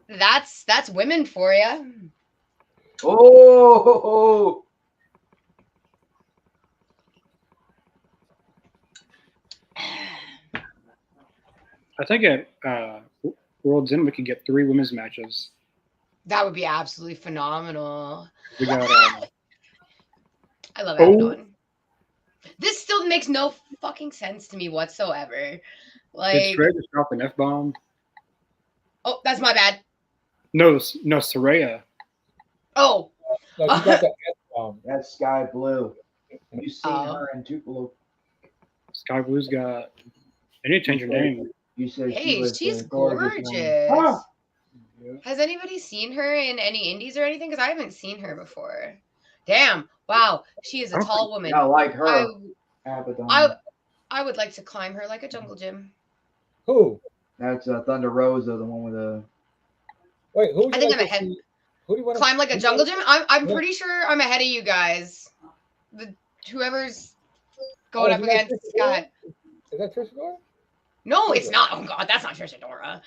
[SPEAKER 5] That's women for you.
[SPEAKER 2] Oh,
[SPEAKER 3] I think at World's End we could get 3 women's matches.
[SPEAKER 5] That would be absolutely phenomenal.
[SPEAKER 3] We got
[SPEAKER 5] I love
[SPEAKER 3] Oh.
[SPEAKER 5] Abaddon. This still makes no fucking sense to me whatsoever.
[SPEAKER 3] did
[SPEAKER 5] Like,
[SPEAKER 3] Saraya just drop an F-bomb?
[SPEAKER 5] oh, that's my bad.
[SPEAKER 3] No, Saraya.
[SPEAKER 5] Oh,
[SPEAKER 4] No, she got the F-bomb.
[SPEAKER 2] That's Sky Blue. Have you seen
[SPEAKER 5] Oh.
[SPEAKER 2] her in Tupelo?
[SPEAKER 3] Sky Blue's got. They need to change her name.
[SPEAKER 2] You said she
[SPEAKER 5] hey,
[SPEAKER 2] was
[SPEAKER 5] she's
[SPEAKER 2] the gorgeous one.
[SPEAKER 5] gorgeous.
[SPEAKER 2] Ah!
[SPEAKER 5] Has anybody seen her in any indies or anything? Because I haven't seen her before. Damn. Wow. She is a
[SPEAKER 3] I don't
[SPEAKER 5] tall woman.
[SPEAKER 2] Yeah, like her.
[SPEAKER 5] I,
[SPEAKER 2] Abaddon.
[SPEAKER 5] I would like to climb her like a jungle gym.
[SPEAKER 4] Who?
[SPEAKER 2] That's Thunder Rosa, the one with the.
[SPEAKER 4] Wait, who? Would
[SPEAKER 5] I
[SPEAKER 4] you
[SPEAKER 5] think
[SPEAKER 4] like
[SPEAKER 5] I'm
[SPEAKER 4] to
[SPEAKER 5] ahead.
[SPEAKER 4] see- Who do you want
[SPEAKER 5] Climb like a jungle gym? I'm
[SPEAKER 4] Yeah.
[SPEAKER 5] pretty sure I'm ahead of you guys. Whoever's going
[SPEAKER 4] Oh,
[SPEAKER 5] up
[SPEAKER 4] is that
[SPEAKER 5] against
[SPEAKER 4] Trish
[SPEAKER 5] Scott.
[SPEAKER 4] Is that Trish Adora?
[SPEAKER 5] No,
[SPEAKER 4] Who is
[SPEAKER 5] it's
[SPEAKER 4] it?
[SPEAKER 5] not. Oh god, that's not Trish Adora.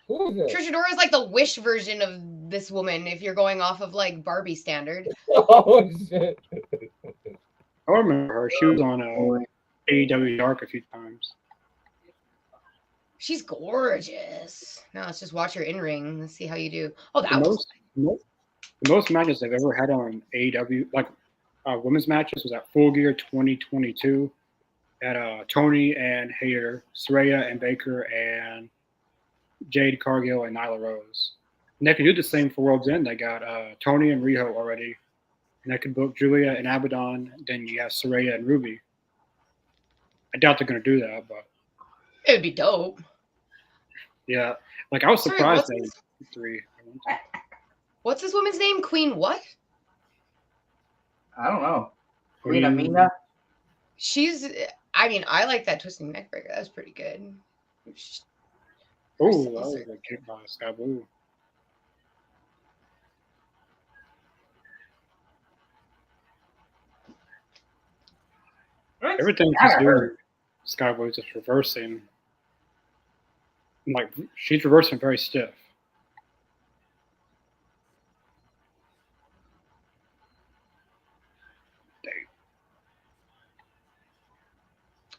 [SPEAKER 4] Who is it?
[SPEAKER 5] Trish Adora is like the Wish version of this woman if you're going off of like Barbie standard.
[SPEAKER 4] Oh shit!
[SPEAKER 3] I remember her. She was on AEW Dark a few times.
[SPEAKER 5] She's gorgeous. Now let's just watch her in ring. Let's see how you do. Oh,
[SPEAKER 3] The
[SPEAKER 5] that was
[SPEAKER 3] most matches I've ever had on AEW, like women's matches, was at Full Gear 2022 at Tony and Hayter, Saraya and Baker, and Jade Cargill and Nyla Rose. And they can do the same for World's End. They got Tony and Riho already. And they could book Julia and Abaddon. Then you have Saraya and Ruby. I doubt they're going to do that, but
[SPEAKER 5] it would be dope.
[SPEAKER 3] yeah. Like, I was
[SPEAKER 5] Sorry,
[SPEAKER 3] surprised
[SPEAKER 5] what's
[SPEAKER 3] they 3.
[SPEAKER 5] What's this woman's name? Queen what?
[SPEAKER 2] I don't know. Queen Amina?
[SPEAKER 5] She's I mean, I like that twisting neck breaker. That was pretty good.
[SPEAKER 3] Oh, that was a kick by Sky Blue. Everything she's doing, Sky Blue is just reversing. Like, she's reversing very stiff.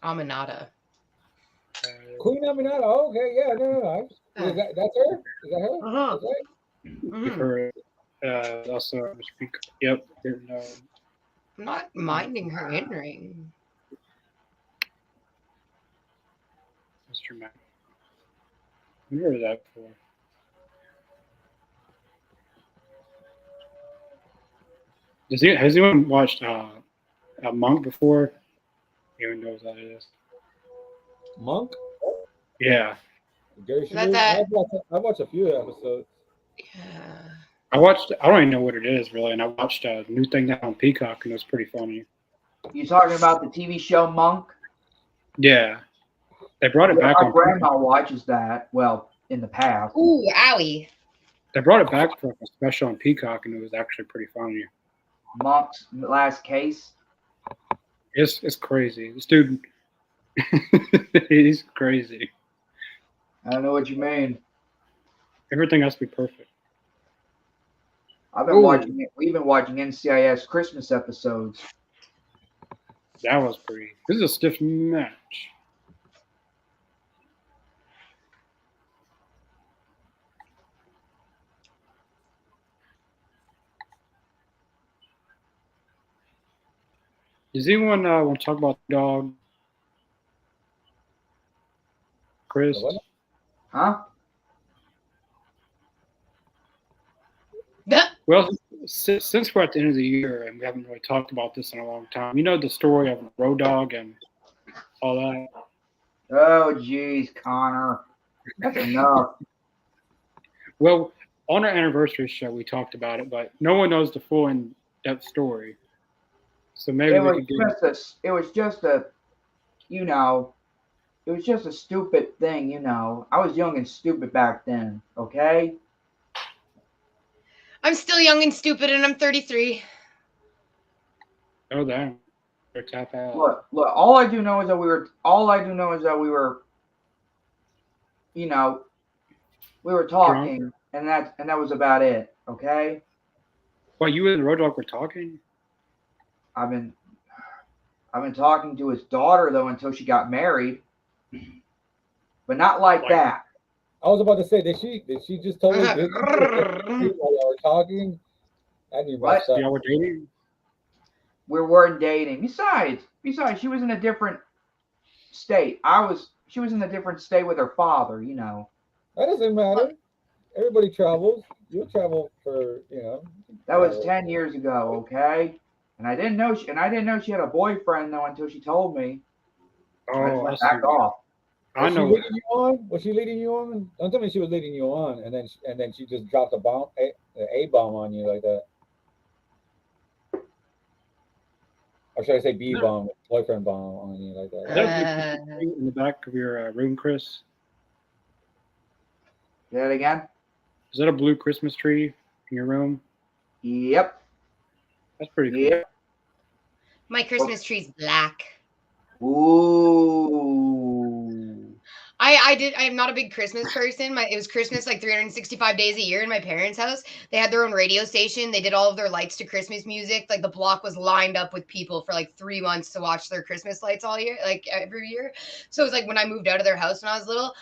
[SPEAKER 5] Aminata.
[SPEAKER 4] Queen Aminata. Oh, okay, yeah, no. That's her. Is that her?
[SPEAKER 5] Uh-huh.
[SPEAKER 4] That's right.
[SPEAKER 3] Give her also speak. Yep. No.
[SPEAKER 5] I'm not minding her in ring.
[SPEAKER 3] Mr. Mac. I've heard of that before. Has anyone watched a Monk before? Anyone knows what that is?
[SPEAKER 4] Monk.
[SPEAKER 3] Yeah.
[SPEAKER 4] Gary
[SPEAKER 5] That-
[SPEAKER 4] Shamoon?
[SPEAKER 5] that-
[SPEAKER 4] I've watched a few episodes.
[SPEAKER 5] Yeah.
[SPEAKER 3] I don't even know what it is really, and I watched a new thing on Peacock, and it was pretty funny.
[SPEAKER 2] You talking about the TV show Monk?
[SPEAKER 3] Yeah. They brought it back
[SPEAKER 2] My
[SPEAKER 3] on
[SPEAKER 2] grandma watches that. Well, in the past.
[SPEAKER 5] Ooh, owie.
[SPEAKER 3] They brought it back for a special on Peacock, and it was actually pretty funny.
[SPEAKER 2] Monk's last case.
[SPEAKER 3] It's crazy. This dude, he's crazy.
[SPEAKER 2] I don't know what you mean.
[SPEAKER 3] Everything has to be perfect.
[SPEAKER 2] I've been
[SPEAKER 3] Ooh.
[SPEAKER 2] watching it. We've been watching NCIS Christmas episodes.
[SPEAKER 3] That was pretty. This is a stiff match. Does anyone want to talk about the dog? Chris?
[SPEAKER 4] The what?
[SPEAKER 2] Huh?
[SPEAKER 3] Well, since we're at the end of the year and we haven't really talked about this in a long time, you know the story of Road Dogg and all that?
[SPEAKER 2] Oh, geez, Connor. That's enough.
[SPEAKER 3] Well, on our anniversary show, we talked about it, but no one knows the full in-depth story. So maybe
[SPEAKER 2] It
[SPEAKER 3] we
[SPEAKER 2] was
[SPEAKER 3] could get...
[SPEAKER 2] it was just a, you know, it was just a stupid thing, you know. I was young and stupid back then, okay?
[SPEAKER 5] I'm still young and stupid, and I'm 33.
[SPEAKER 3] Oh, damn. They're tap out.
[SPEAKER 2] Look, all I do know is that we were, you know, we were talking, and that was about it, okay?
[SPEAKER 3] Well, you and Road Dogg were talking?
[SPEAKER 2] I've been talking to his daughter though until she got married. but not like
[SPEAKER 3] Like-
[SPEAKER 2] that.
[SPEAKER 4] I was about to say, did she just totally did while y'all were talking? That'd be
[SPEAKER 2] What?
[SPEAKER 4] messed up.
[SPEAKER 3] Y'all were dating?
[SPEAKER 2] We weren't dating. Besides, she was in a different state. She was in a different state with her father. You know.
[SPEAKER 4] That doesn't matter. Everybody travels. You'll travel for, you know.
[SPEAKER 2] That was 10 years ago. Okay. And I didn't know she had a boyfriend though until she told me. I just
[SPEAKER 3] Oh, I
[SPEAKER 2] went
[SPEAKER 3] see.
[SPEAKER 2] back off.
[SPEAKER 3] I
[SPEAKER 4] Was she
[SPEAKER 3] know.
[SPEAKER 4] leading you on? Was she leading you on? Don't tell me she was leading you on, and then she just dropped a bomb, a bomb on you like that. Or should I say B bomb, boyfriend bomb on you like
[SPEAKER 3] Is
[SPEAKER 4] that?
[SPEAKER 3] that a blue Christmas tree in the back of your room, Chris?
[SPEAKER 2] Say that again?
[SPEAKER 3] Is that a blue Christmas tree in your room?
[SPEAKER 2] Yep.
[SPEAKER 3] That's pretty cool.
[SPEAKER 2] Yep.
[SPEAKER 5] My Christmas tree's black.
[SPEAKER 2] Ooh.
[SPEAKER 5] I'm not a big Christmas person. It was Christmas like 365 days a year in my parents' house. They had their own radio station. They did all of their lights to Christmas music. Like the block was lined up with people for like 3 months to watch their Christmas lights all year, like every year. So it was like when I moved out of their house when I was little,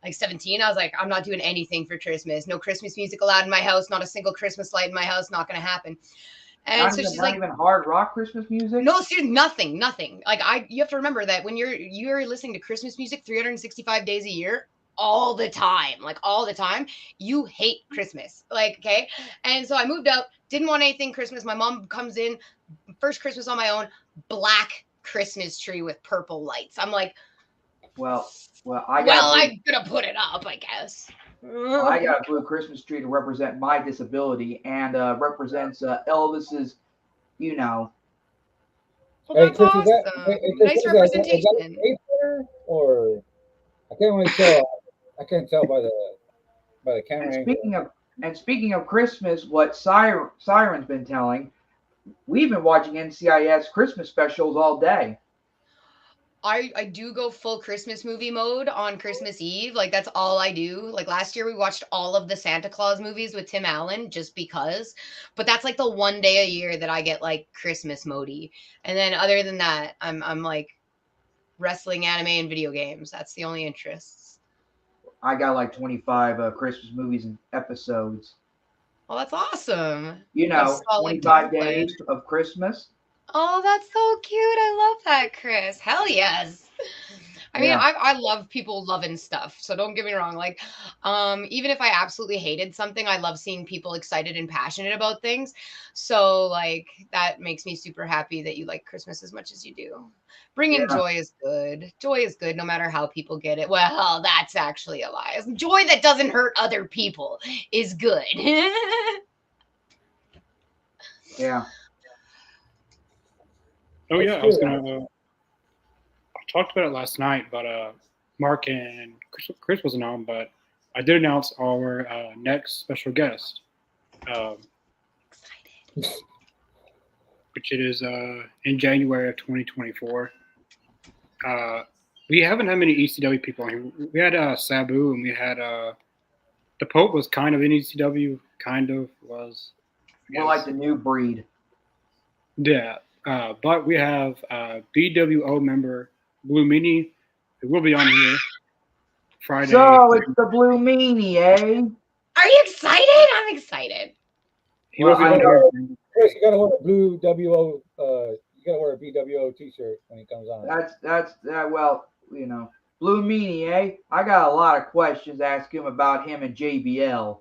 [SPEAKER 5] like 17, I was like, I'm not doing anything for Christmas. No Christmas music allowed in my house. Not a single Christmas light in my house. Not going to happen. And so she's like,
[SPEAKER 2] not even hard rock Christmas music?
[SPEAKER 5] no, seriously, nothing. Like you have to remember that when you're listening to Christmas music 365 days a year, all the time, you hate Christmas. Like, okay. And so I moved out, didn't want anything Christmas. My mom comes in, first Christmas on my own, black Christmas tree with purple lights. I'm like,
[SPEAKER 2] I'm
[SPEAKER 5] gonna put it up, I guess.
[SPEAKER 2] I got a blue Christmas tree to represent my disability and represents Elvis's, you know.
[SPEAKER 5] Well, that's
[SPEAKER 4] Chris,
[SPEAKER 5] awesome.
[SPEAKER 4] is that,
[SPEAKER 5] Nice
[SPEAKER 4] is that
[SPEAKER 5] representation.
[SPEAKER 4] a paper or I can't really tell. I can't tell by the camera.
[SPEAKER 2] And speaking of Christmas, what Siren's been telling, we've been watching NCIS Christmas specials all day.
[SPEAKER 5] I do go full Christmas movie mode on Christmas Eve. Like that's all I do. Like last year we watched all of the Santa Claus movies with Tim Allen just because. But that's like the one day a year that I get like Christmas mode-y. And then other than that, I'm like wrestling, anime, and video games. That's the only interests.
[SPEAKER 2] I got like 25 Christmas movies and episodes.
[SPEAKER 5] Oh, that's awesome.
[SPEAKER 2] You know, 25 days of Christmas.
[SPEAKER 5] Oh, that's so cute. I love that, Chris. Hell yes. I mean, I love people loving stuff. So don't get me wrong. Like, even if I absolutely hated something, I love seeing people excited and passionate about things. So like that makes me super happy that you like Christmas as much as you do. Bringing joy is good. Joy is good no matter how people get it. Well, that's actually a lie. Joy that doesn't hurt other people is good.
[SPEAKER 2] Yeah.
[SPEAKER 3] Oh yeah, I talked about it last night, but Mark and Chris wasn't on, but I did announce our next special guest, which it is in January of 2024. We haven't had many ECW people on here. We had Sabu, and we had the Pope was kind of in ECW, was.
[SPEAKER 2] More like the new breed.
[SPEAKER 3] Yeah. But we have BWO member Blue Meanie, who will be on here Friday.
[SPEAKER 2] So it's the Blue Meanie, eh?
[SPEAKER 5] Are you excited? I'm excited.
[SPEAKER 3] He will be on here.
[SPEAKER 4] Chris, you gotta wear a blue WO. You gotta wear a BWO T-shirt when he comes on.
[SPEAKER 2] Well, you know, Blue Meanie, eh? I got a lot of questions to ask him about him and JBL.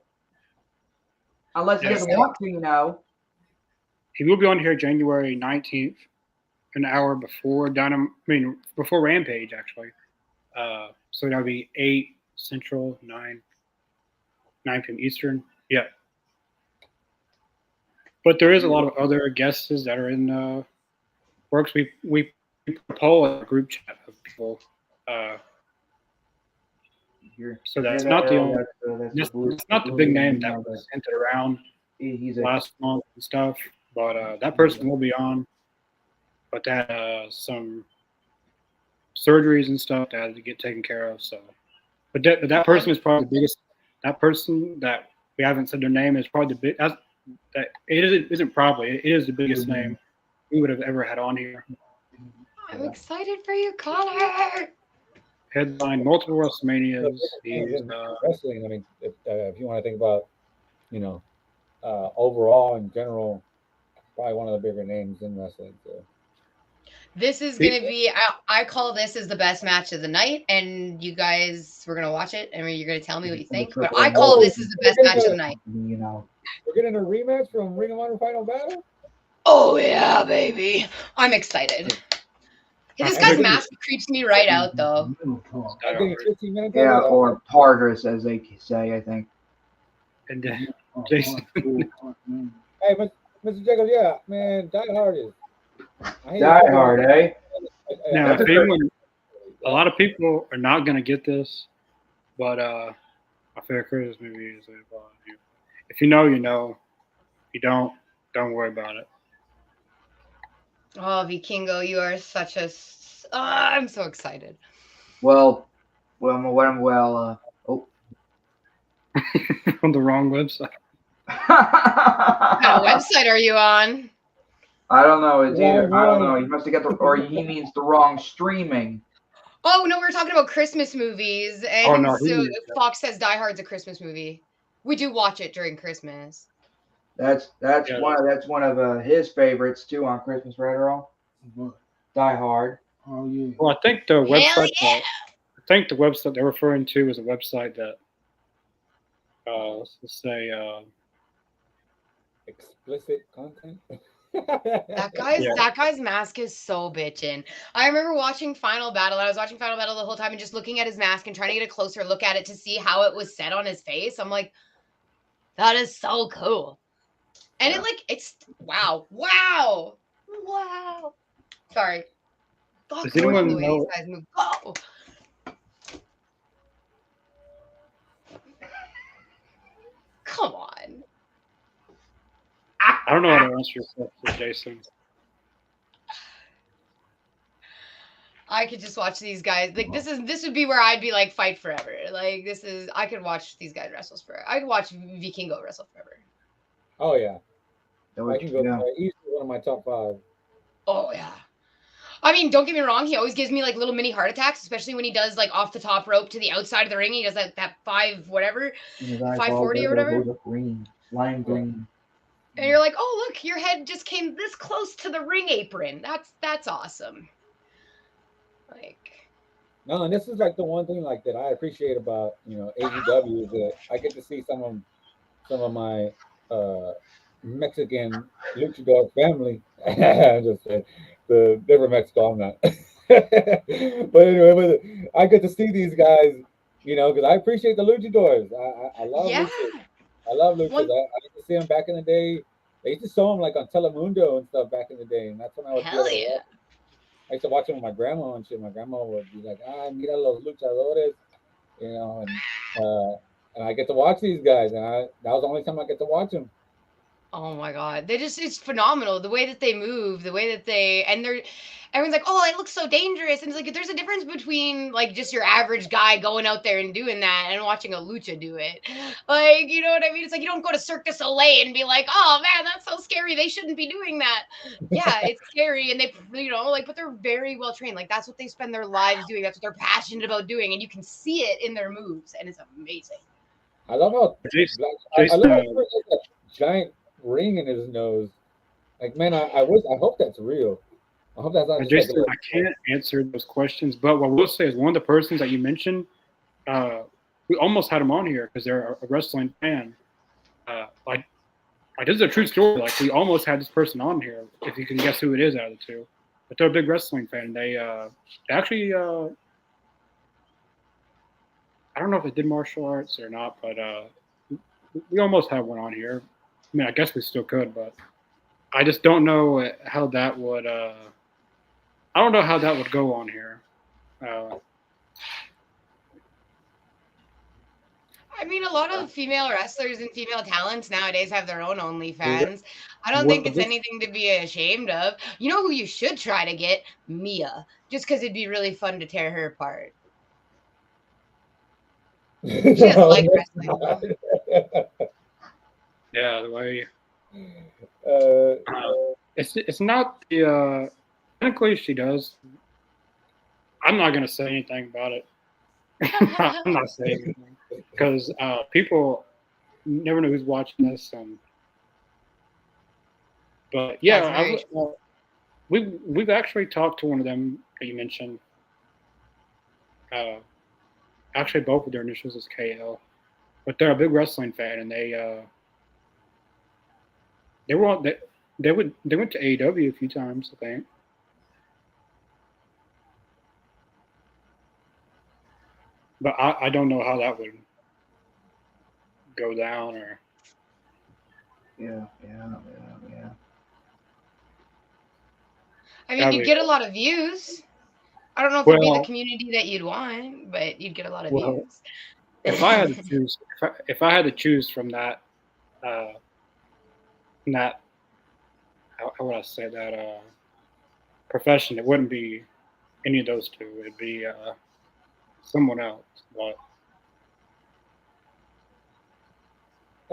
[SPEAKER 2] Unless he doesn't want to, you know.
[SPEAKER 3] He will be on here January 19th, an hour before before Rampage, actually. So that'll be 8 Central, 9 p.m. Eastern. Yeah. But there is a lot of other guests that are in works. We put a poll in a group chat of people. So that's not the only. It's not the big name that was hinted around last month and stuff. But that person will be on. But that some surgeries and stuff that had to get taken care of. So, but that person is probably the biggest. That person that we haven't said their name is probably the big. It is the biggest name we would have ever had on here.
[SPEAKER 5] I'm excited for you, Connor.
[SPEAKER 3] headlined multiple WrestleManias. He's
[SPEAKER 4] wrestling. I mean, if you want to think about, overall in general, probably one of the bigger names in wrestling. So.
[SPEAKER 5] This is going to be, I call this as the best match of the night, and you guys, we're going to watch it, and you're going to tell me what you think, but I call this as the best match of the night.
[SPEAKER 2] We're
[SPEAKER 4] getting a rematch from Ring of Honor Final Battle?
[SPEAKER 5] Oh, yeah, baby. I'm excited. This guy's mask creeps me right out, though.
[SPEAKER 4] I think 15 minutes.
[SPEAKER 2] Yeah, or Tartarus, as they say, I think.
[SPEAKER 3] And Jason.
[SPEAKER 4] Hey, Mr. Jacobs, yeah, man, Die Hard is.
[SPEAKER 2] Die Hard, eh?
[SPEAKER 3] Now, a lot of people are not going to get this, but my favorite Christmas movie is if you know, you know. If you don't worry about it.
[SPEAKER 5] Oh, Vikingo, you are such a. I'm so excited.
[SPEAKER 2] Oh.
[SPEAKER 3] On the wrong website.
[SPEAKER 5] What kind of website are you on?
[SPEAKER 2] I don't know. It's either. I don't know. He must have got or he means the wrong streaming.
[SPEAKER 5] Oh no, we were talking about Christmas movies, and so Fox says Die Hard's a Christmas movie. We do watch it during Christmas.
[SPEAKER 2] That's one of his favorites too on Christmas, right, Earl? Die Hard.
[SPEAKER 6] Oh yeah.
[SPEAKER 3] Well, I think the website. I think the website they're referring to is a website that, let's say,
[SPEAKER 4] explicit content.
[SPEAKER 5] That guy's mask is so bitchin'. I remember watching Final Battle. I was watching Final Battle the whole time and just looking at his mask and trying to get a closer look at it to see how it was set on his face. I'm like, that is so cool. And it's wow. Sorry.
[SPEAKER 3] Does anyone know?
[SPEAKER 5] These guys move. Go. Come on.
[SPEAKER 3] I don't know how to answer your question, Jason.
[SPEAKER 5] I could just watch these guys. Like this would be where I'd be like fight forever. Like I could watch these guys wrestle forever. I could watch Vikingo wrestle forever.
[SPEAKER 4] Oh yeah. Easily one of my top 5.
[SPEAKER 5] Oh yeah. I mean, don't get me wrong. He always gives me like little mini heart attacks, especially when he does like off the top rope to the outside of the ring. He does that 540 or whatever.
[SPEAKER 2] Lime green.
[SPEAKER 5] And you're like, oh look, your head just came this close to the ring apron. That's awesome.
[SPEAKER 4] No, and this is like the one thing like that I appreciate about AEW is that I get to see some of my Mexican luchador family. Just the different Mexico, I'm not. But anyway, I get to see these guys, because I appreciate the luchadors. I love luchas. I love luchas. I used to see them back in the day. They used to show them like on Telemundo and stuff back in the day, and that's when I was.
[SPEAKER 5] Hell yeah.
[SPEAKER 4] I used to watch them with my grandma and shit. My grandma would be like, mira los luchadores, and I get to watch these guys, and that was the only time I get to watch them.
[SPEAKER 5] Oh my God. It's phenomenal. The way that they move, the way that everyone's like, oh, it looks so dangerous. And it's like, there's a difference between like just your average guy going out there and doing that and watching a lucha do it. Like, you know what I mean? It's like, you don't go to Cirque du Soleil and be like, oh man, that's so scary. They shouldn't be doing that. Yeah, it's scary. And they, but they're very well trained. Like that's what they spend their lives doing. That's what they're passionate about doing. And you can see it in their moves. And it's amazing.
[SPEAKER 4] I love how I love how that giant ring in his nose. Like, man, I hope that's real. I hope that's not just
[SPEAKER 3] Jason, I can't answer those questions, but what I will say is one of the persons that you mentioned, we almost had him on here because they're a wrestling fan. Like this is a true story. Like we almost had this person on here, if you can guess who it is out of the two. But they're a big wrestling fan. They actually, I don't know if they did martial arts or not, but we almost had one on here. I mean, I guess we still could, but I just don't know how that would. I don't know how that would go on here.
[SPEAKER 5] I mean, a lot of female wrestlers and female talents nowadays have their own OnlyFans. I don't think it's anything to be ashamed of. You know who you should try to get? Mia. Just because it'd be really fun to tear her apart. She doesn't like wrestling.
[SPEAKER 3] Yeah, the way. It's not the. Technically, she does. I'm not gonna say anything about it. I'm not saying anything because people never know who's watching this. But yeah,
[SPEAKER 5] That's very
[SPEAKER 3] we've actually talked to one of them that you mentioned. Actually, both of their initials is KL, but they're a big wrestling fan, and they were on they went to AEW a few times, I think. But I don't know how that would go down or.
[SPEAKER 2] Yeah.
[SPEAKER 5] I mean, you'd get a lot of views. I don't know if it'd be the community that you'd want, but you'd get a lot of views.
[SPEAKER 3] If I had to choose, if I had to choose from that, how would I say that profession, it wouldn't be any of those two. It'd be someone else. But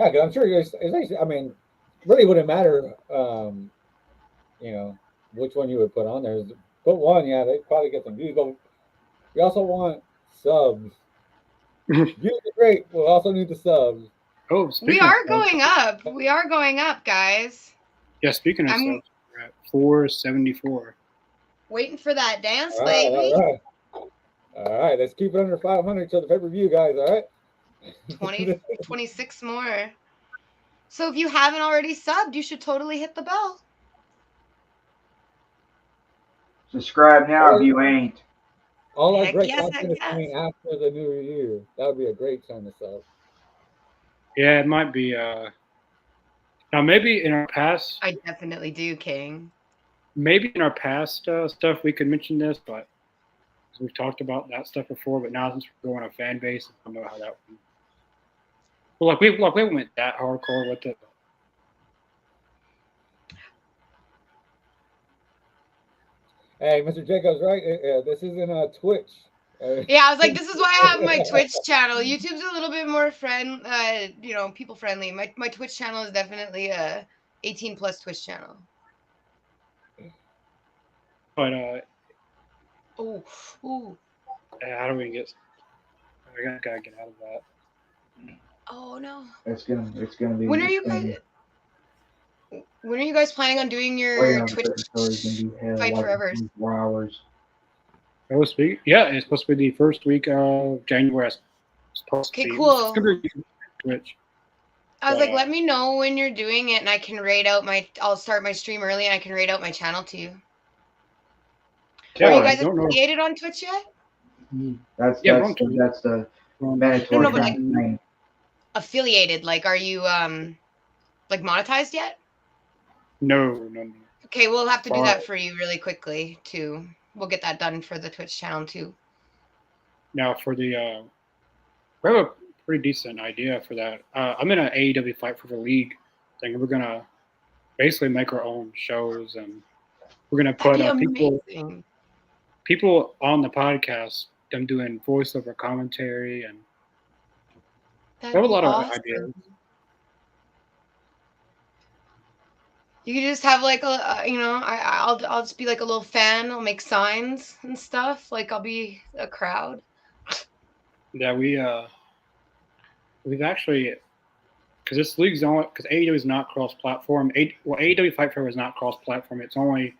[SPEAKER 4] Yeah, 'cause I'm sure it's actually, I mean, really wouldn't matter, which one you would put on there. Put one, yeah, they'd probably get some views, but we also want subs. Views are great, we'll also need the subs.
[SPEAKER 3] oh,
[SPEAKER 5] We are going up. We are going up, guys.
[SPEAKER 3] Yeah, speaking of subs, we're at 474.
[SPEAKER 5] Waiting for that dance,
[SPEAKER 4] All right,
[SPEAKER 5] baby.
[SPEAKER 4] All right, let's keep it under 500 till the pay-per-view, guys, all right?
[SPEAKER 5] 26 more. So if you haven't already subbed, you should totally hit the bell.
[SPEAKER 2] Subscribe now if you ain't.
[SPEAKER 4] All our
[SPEAKER 5] Heck
[SPEAKER 4] great
[SPEAKER 5] yes,
[SPEAKER 4] content is coming after the new year. That would be a great time to sub.
[SPEAKER 3] Yeah, it might be. Now, maybe in our past.
[SPEAKER 5] I definitely do, King.
[SPEAKER 3] Maybe in our past stuff we could mention this, but we've talked about that stuff before. But now since we're going on a fan base, I don't know how that would. Well, we went that hardcore with it.
[SPEAKER 4] Hey, Mr. Jacobs, right? This isn't Twitch.
[SPEAKER 5] Yeah, I was like, this is why I have my Twitch channel. YouTube's a little bit more people friendly. My Twitch channel is definitely a 18 plus Twitch channel.
[SPEAKER 3] But
[SPEAKER 5] how
[SPEAKER 3] do we get? We gotta get out of that.
[SPEAKER 5] Oh no!
[SPEAKER 2] It's gonna be.
[SPEAKER 5] When are you guys planning on doing your Twitch Fight Forever?
[SPEAKER 2] 4 hours.
[SPEAKER 3] Yeah, it's supposed to be the first week of January.
[SPEAKER 5] Okay, cool.
[SPEAKER 3] Twitch.
[SPEAKER 5] I was like, let me know when you're doing it, and I can raid out I'll start my stream early, and I can raid out my channel to you.
[SPEAKER 3] Yeah,
[SPEAKER 5] are you guys affiliated on Twitch yet?
[SPEAKER 2] That's the mandatory
[SPEAKER 5] thing. Affiliated, like, are you like monetized yet?
[SPEAKER 3] No.
[SPEAKER 5] Okay, we'll have to do that for you really quickly too. We'll get that done for the Twitch channel too.
[SPEAKER 3] Now for the we have a pretty decent idea for that. I'm in an AEW Fight for the League thing. We're gonna basically make our own shows, and we're gonna put people on the podcast, them doing voiceover commentary, and we have a lot of ideas.
[SPEAKER 5] You could just have like I'll just be like a little fan. I'll make signs and stuff. Like I'll be a crowd.
[SPEAKER 3] Yeah, we've actually, because this league's only, because AEW is not cross-platform. AEW Fight Forever is not cross-platform. It's only,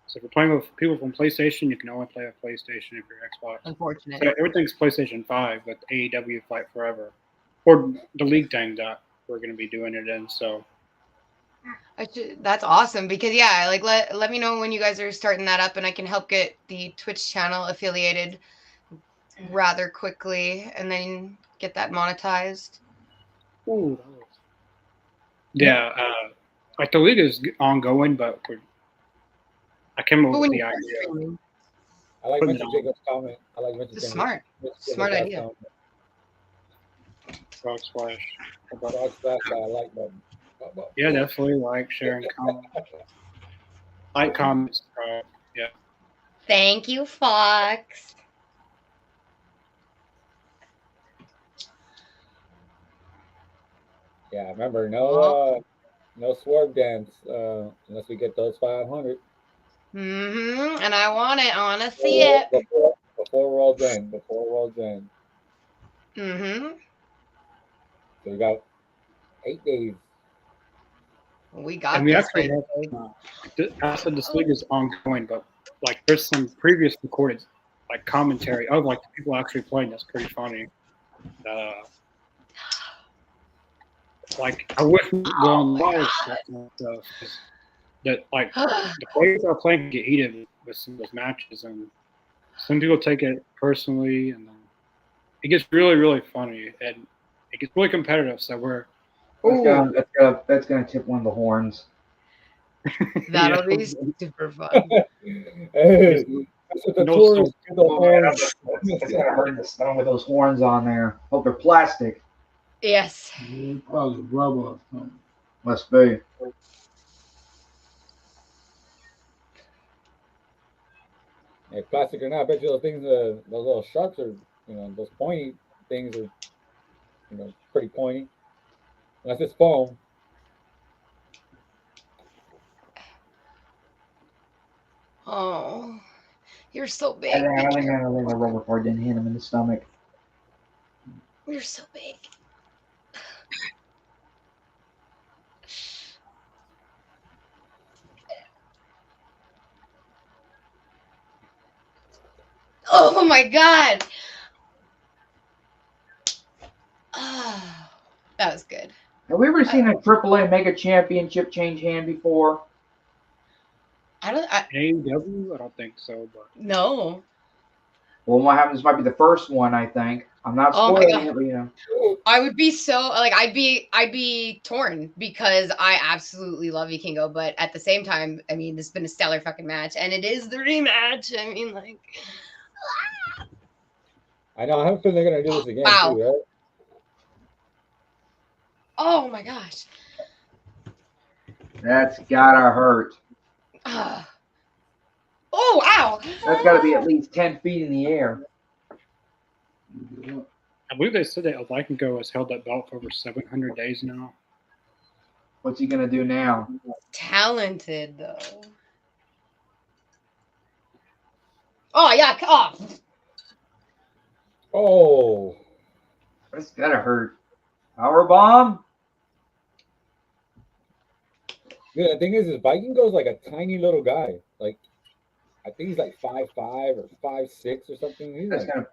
[SPEAKER 3] so if you're playing with people from PlayStation, you can only play with PlayStation if you're Xbox.
[SPEAKER 5] Unfortunate.
[SPEAKER 3] So everything's PlayStation 5 with AEW Fight Forever, or the league thing that we're going to be doing it in. So.
[SPEAKER 5] That's awesome because like let me know when you guys are starting that up, and I can help get the Twitch channel affiliated rather quickly, and then get that monetized.
[SPEAKER 3] Ooh. Yeah, like the league is ongoing, but I came up with the idea.
[SPEAKER 4] I like Mr. Jacobs' comment. I like Mr. Jacobs.
[SPEAKER 5] Smart idea.
[SPEAKER 3] Frog Splash.
[SPEAKER 4] Frog Splash, I like that.
[SPEAKER 3] Yeah, definitely like, sharing, comment. Like, comment, subscribe. Yeah.
[SPEAKER 5] Thank you, Fox.
[SPEAKER 4] Yeah, remember, no swerve dance unless we get those 500.
[SPEAKER 5] And I want to see it.
[SPEAKER 4] Before we're all done.
[SPEAKER 5] Mm-hmm.
[SPEAKER 4] So we got 8 days.
[SPEAKER 5] We got
[SPEAKER 3] And we
[SPEAKER 5] this,
[SPEAKER 3] actually
[SPEAKER 5] right?
[SPEAKER 3] have, I said this league is ongoing, but like there's some previous recorded like commentary of like the people actually playing. That's pretty funny. Like I wish we could go
[SPEAKER 5] Oh
[SPEAKER 3] on
[SPEAKER 5] my
[SPEAKER 3] live that kind of stuff. 'Cause that like the players are playing can get heated with some of those matches, and some people take it personally, and then it gets really, really funny, and it gets really competitive. So we're
[SPEAKER 2] That's gonna tip one of the horns.
[SPEAKER 5] That'll be super fun.
[SPEAKER 4] Hey, that's what the
[SPEAKER 3] No
[SPEAKER 4] tourists
[SPEAKER 3] soul.
[SPEAKER 4] do the horns.
[SPEAKER 2] That's gonna hurt the stone with those horns on there. Hope they're plastic.
[SPEAKER 5] Yes.
[SPEAKER 6] Probably rubber or something.
[SPEAKER 2] Must be.
[SPEAKER 4] Yeah, plastic or not, I bet you those things, those little sharks are, those pointy things are, pretty pointy. Unless it's foam.
[SPEAKER 5] Oh, you're so
[SPEAKER 2] I
[SPEAKER 5] big.
[SPEAKER 2] think a rubber part didn't hit him in the stomach.
[SPEAKER 5] You're so big. Oh my god. Oh, that was good.
[SPEAKER 2] Have we ever seen a AAA Mega Championship change hand before?
[SPEAKER 3] AEW? I don't think so, but
[SPEAKER 5] No.
[SPEAKER 2] Well, what happens might be the first one, I think. I'm not
[SPEAKER 5] Oh my
[SPEAKER 2] spoiling
[SPEAKER 5] God.
[SPEAKER 2] it, but you know.
[SPEAKER 5] I would be so like I'd be torn because I absolutely love Vikingo, but at the same time, I mean, this has been a stellar fucking match, and it is the rematch. I mean, like,
[SPEAKER 4] I know. I have a feeling they're gonna do this again
[SPEAKER 5] wow.
[SPEAKER 4] too, right?
[SPEAKER 5] Oh my gosh.
[SPEAKER 2] That's gotta hurt.
[SPEAKER 5] Oh, wow.
[SPEAKER 2] That's gotta be at least 10 feet in the air.
[SPEAKER 3] I believe they said that Vikingo has held that belt for over 700 days now.
[SPEAKER 2] What's he gonna do now?
[SPEAKER 5] Talented though. Oh yeah. Oh.
[SPEAKER 4] Oh,
[SPEAKER 2] That's gotta hurt. Power bomb?
[SPEAKER 4] yeah. The thing is Viking goes like a tiny little guy. Like, I think he's like 5'5" or 5'6" or something. He's
[SPEAKER 2] That's
[SPEAKER 4] like,
[SPEAKER 2] gonna.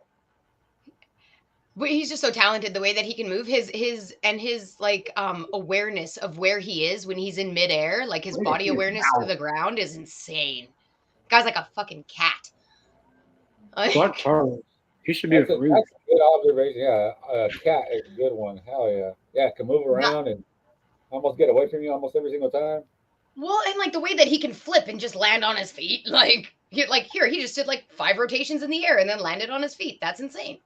[SPEAKER 5] But he's just so talented. The way that he can move his like awareness of where he is when he's in midair, like his
[SPEAKER 2] Look at
[SPEAKER 5] body
[SPEAKER 2] his
[SPEAKER 5] awareness to
[SPEAKER 2] mouth.
[SPEAKER 5] the ground is insane. Guy's like a fucking cat. Like,
[SPEAKER 3] Black Charles, he should be
[SPEAKER 4] that's
[SPEAKER 3] a
[SPEAKER 4] a
[SPEAKER 3] free.
[SPEAKER 4] good observation. Yeah, a cat is a good one. Hell yeah, yeah. Can move around and almost get away from you almost every single time.
[SPEAKER 5] well, and like the way that he can flip and just land on his feet, like he just did like 5 rotations in the air and then landed on his feet. That's insane.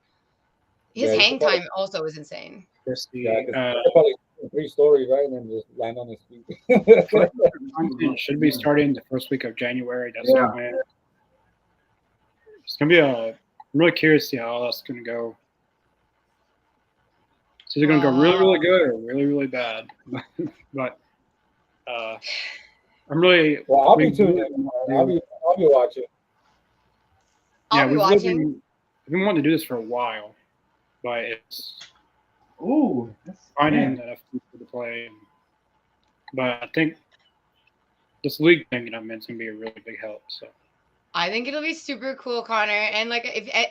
[SPEAKER 5] His
[SPEAKER 4] Yeah,
[SPEAKER 5] hang time also is insane.
[SPEAKER 4] Yeah, probably 3 stories, right, and then just land on his feet.
[SPEAKER 3] Content should be starting the first week of January. That's
[SPEAKER 2] Yeah.
[SPEAKER 3] the plan. It's gonna be I'm really curious to see how that's gonna go. It's either gonna go really, really good or really, really bad. But I'm really.
[SPEAKER 4] Well, I'll be tuning in. I'll be watching.
[SPEAKER 5] I'll be watching.
[SPEAKER 3] We've been wanting to do this for a while, but it's
[SPEAKER 2] Ooh.
[SPEAKER 3] finding enough people to play. But I think this league thing that I'm in is gonna be a really big help. So
[SPEAKER 5] I think it'll be super cool, Connor. And like if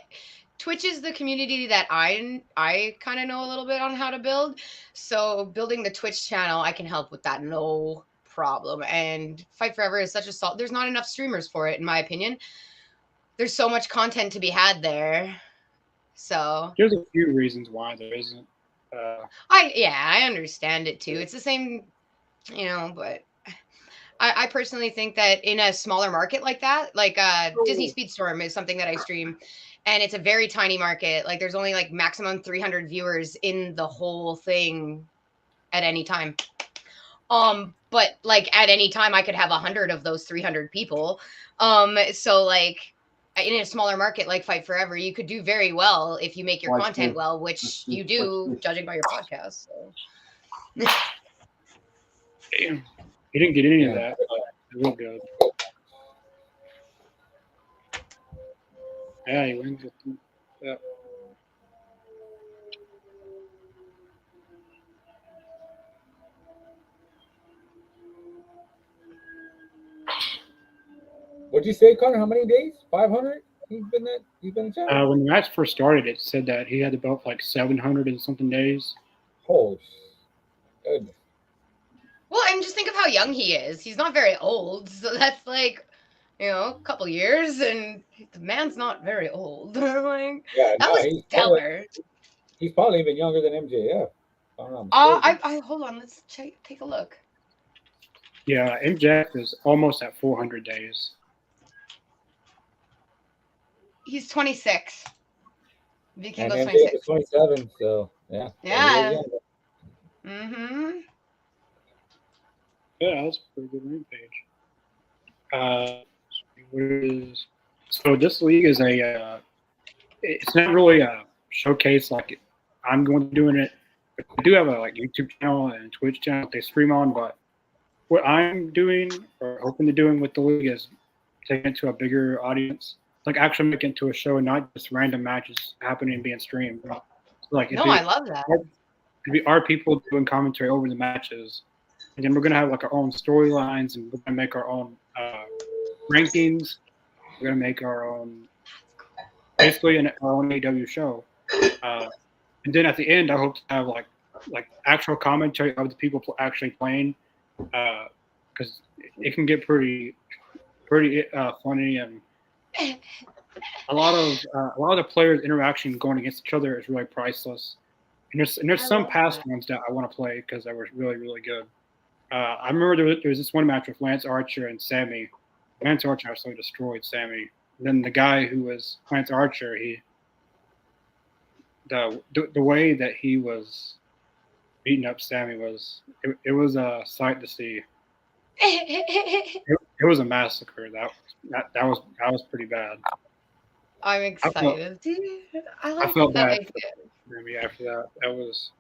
[SPEAKER 5] Twitch is the community that I kind of know a little bit on how to build. So building the Twitch channel, I can help with that, no problem. And Fight Forever is such a salt. There's not enough streamers for it, in my opinion. There's so much content to be had there. So
[SPEAKER 3] there's a few reasons why there isn't.
[SPEAKER 5] I understand it too. It's the same, but I personally think that in a smaller market like that, like Disney Speedstorm is something that I stream, and it's a very tiny market. Like there's only like maximum 300 viewers in the whole thing at any time. But like at any time I could have 100 of those 300 people. So like in a smaller market like Fight Forever, you could do very well if you make your content well, which you do, judging by your podcast. So.
[SPEAKER 3] Damn. He didn't get any of that, but it was good. Yeah, he wins it. Yeah.
[SPEAKER 4] What'd you say, Connor? How many days? 500? He's been in champ?
[SPEAKER 3] When the match first started, it said that he had the belt for like 700 and something days.
[SPEAKER 4] Oh, goodness.
[SPEAKER 5] Well, and just think of how young he is. He's not very old, so that's like, a couple years, and the man's not very old. Like,
[SPEAKER 4] Yeah,
[SPEAKER 5] that
[SPEAKER 4] no,
[SPEAKER 5] was stellar.
[SPEAKER 4] he's probably even younger than MJF. I'm not mistaken.
[SPEAKER 5] I hold on. Let's take a look.
[SPEAKER 3] Yeah, MJF is almost at 400 days.
[SPEAKER 5] He's 26.
[SPEAKER 4] And
[SPEAKER 5] Vikingos
[SPEAKER 4] MJF
[SPEAKER 5] 26.
[SPEAKER 4] is 27, so yeah.
[SPEAKER 5] Yeah. Mm-hmm.
[SPEAKER 3] Yeah, that's a pretty good Rampage. So this league is it's not really a showcase like I'm going to be doing it. I do have a YouTube channel and Twitch channel they stream on, but what I'm doing or hoping to doing with the league is taking it to a bigger audience, like actually making it to a show and not just random matches happening and being streamed. So
[SPEAKER 5] I love that.
[SPEAKER 3] It'd be our people doing commentary over the matches, and then we're gonna have our own storylines, and we're gonna make our own rankings. We're gonna make our own, basically, our own AEW show. And then at the end, I hope to have like actual commentary of the people actually playing, because it can get pretty funny, and a lot of the players' interaction going against each other is really priceless. And there's some past ones that I want to play because they were really, really good. I remember there was this one match with Lance Archer and Sammy. Lance Archer absolutely destroyed Sammy. And then the guy who was Lance Archer, the way that he was beating up Sammy was a sight to see. It was a massacre. That was pretty bad.
[SPEAKER 5] I'm excited.
[SPEAKER 3] I felt bad for me after that. That was.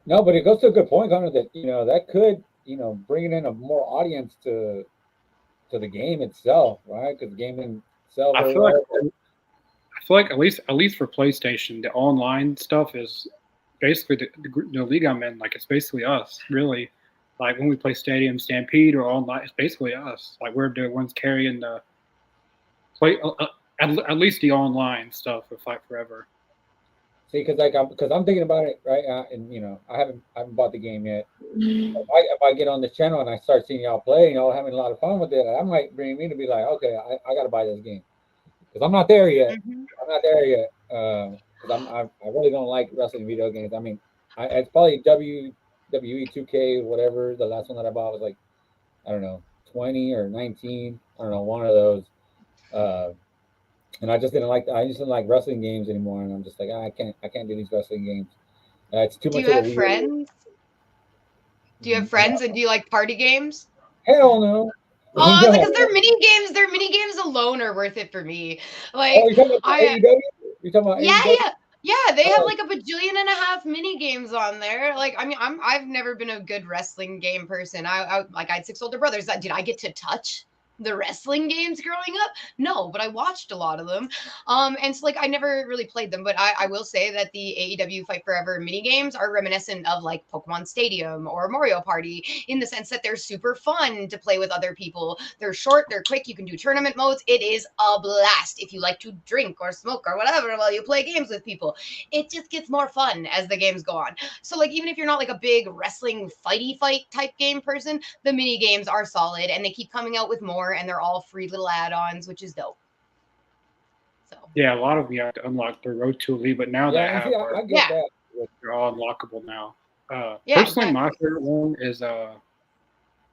[SPEAKER 4] No, but it goes to a good point, Connor, that that could bring in a more audience to the game itself, right? Because the game itself.
[SPEAKER 3] I feel like at least for PlayStation, the online stuff is basically the league I'm in. Like it's basically us, really. Like when we play Stadium Stampede or online, it's basically us. Like we're the ones carrying the play. At least the online stuff with Fight Forever.
[SPEAKER 4] See, because I'm thinking about it, right? And I haven't bought the game yet. If I get on this channel and I start seeing y'all play, having a lot of fun with it, that might bring me to be like, okay, I got to buy this game because I'm not there yet.
[SPEAKER 5] Mm-hmm.
[SPEAKER 4] I'm not there yet because I really don't like wrestling video games. I mean, it's probably WWE 2K, whatever. The last one that I bought was like, I don't know, 20 or 19. I don't know, one of those. And I just didn't like wrestling games anymore. And I'm just like, I can't do these wrestling games. It's too much.
[SPEAKER 5] Do you have friends? Do you have friends and do you like party games?
[SPEAKER 4] Hell no.
[SPEAKER 5] Oh, because their mini games. Their mini games alone are worth it for me. Like,
[SPEAKER 4] you're talking about AEW? You're talking about AEW?
[SPEAKER 5] Yeah, they have like a bajillion and a half mini games on there. Like, I mean, I've never been a good wrestling game person. I had 6 older brothers. Did I get to touch the wrestling games growing up? No, but I watched a lot of them. And so I never really played them, but I will say that the AEW Fight Forever mini games are reminiscent of like Pokemon Stadium or Mario Party in the sense that they're super fun to play with other people. They're short, they're quick, you can do tournament modes. It is a blast if you like to drink or smoke or whatever while you play games with people. It just gets more fun as the games go on. So even if you're not like a big wrestling fight type game person, the mini games are solid and they keep coming out with more. And they're all free little add-ons, which is dope. So
[SPEAKER 3] yeah, a lot of them you have to unlock the Road to Elite, but now
[SPEAKER 4] I get that.
[SPEAKER 3] They're all unlockable now.
[SPEAKER 5] Yeah,
[SPEAKER 3] personally, my favorite one is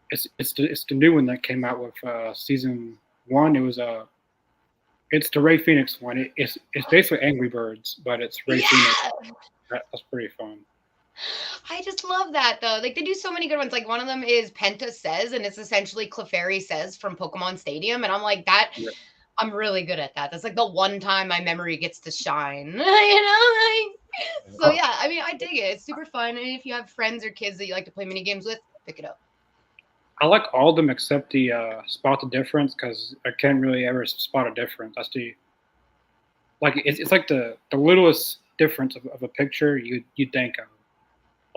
[SPEAKER 3] it's the new one that came out with season 1. It was it's the Ray Phoenix one. It's basically Angry Birds, but it's Ray Phoenix. That's pretty fun.
[SPEAKER 5] I just love that though. Like they do so many good ones. Like one of them is Penta Says, and it's essentially Clefairy Says from Pokemon Stadium. And I'm like that. Yeah. I'm really good at that. That's like the one time my memory gets to shine. So yeah, I mean, I dig it. It's super fun. And if you have friends or kids that you like to play mini games with, pick it up.
[SPEAKER 3] I like all of them except the spot the difference because I can't really ever spot a difference. That's it's like the littlest difference of a picture you'd think of.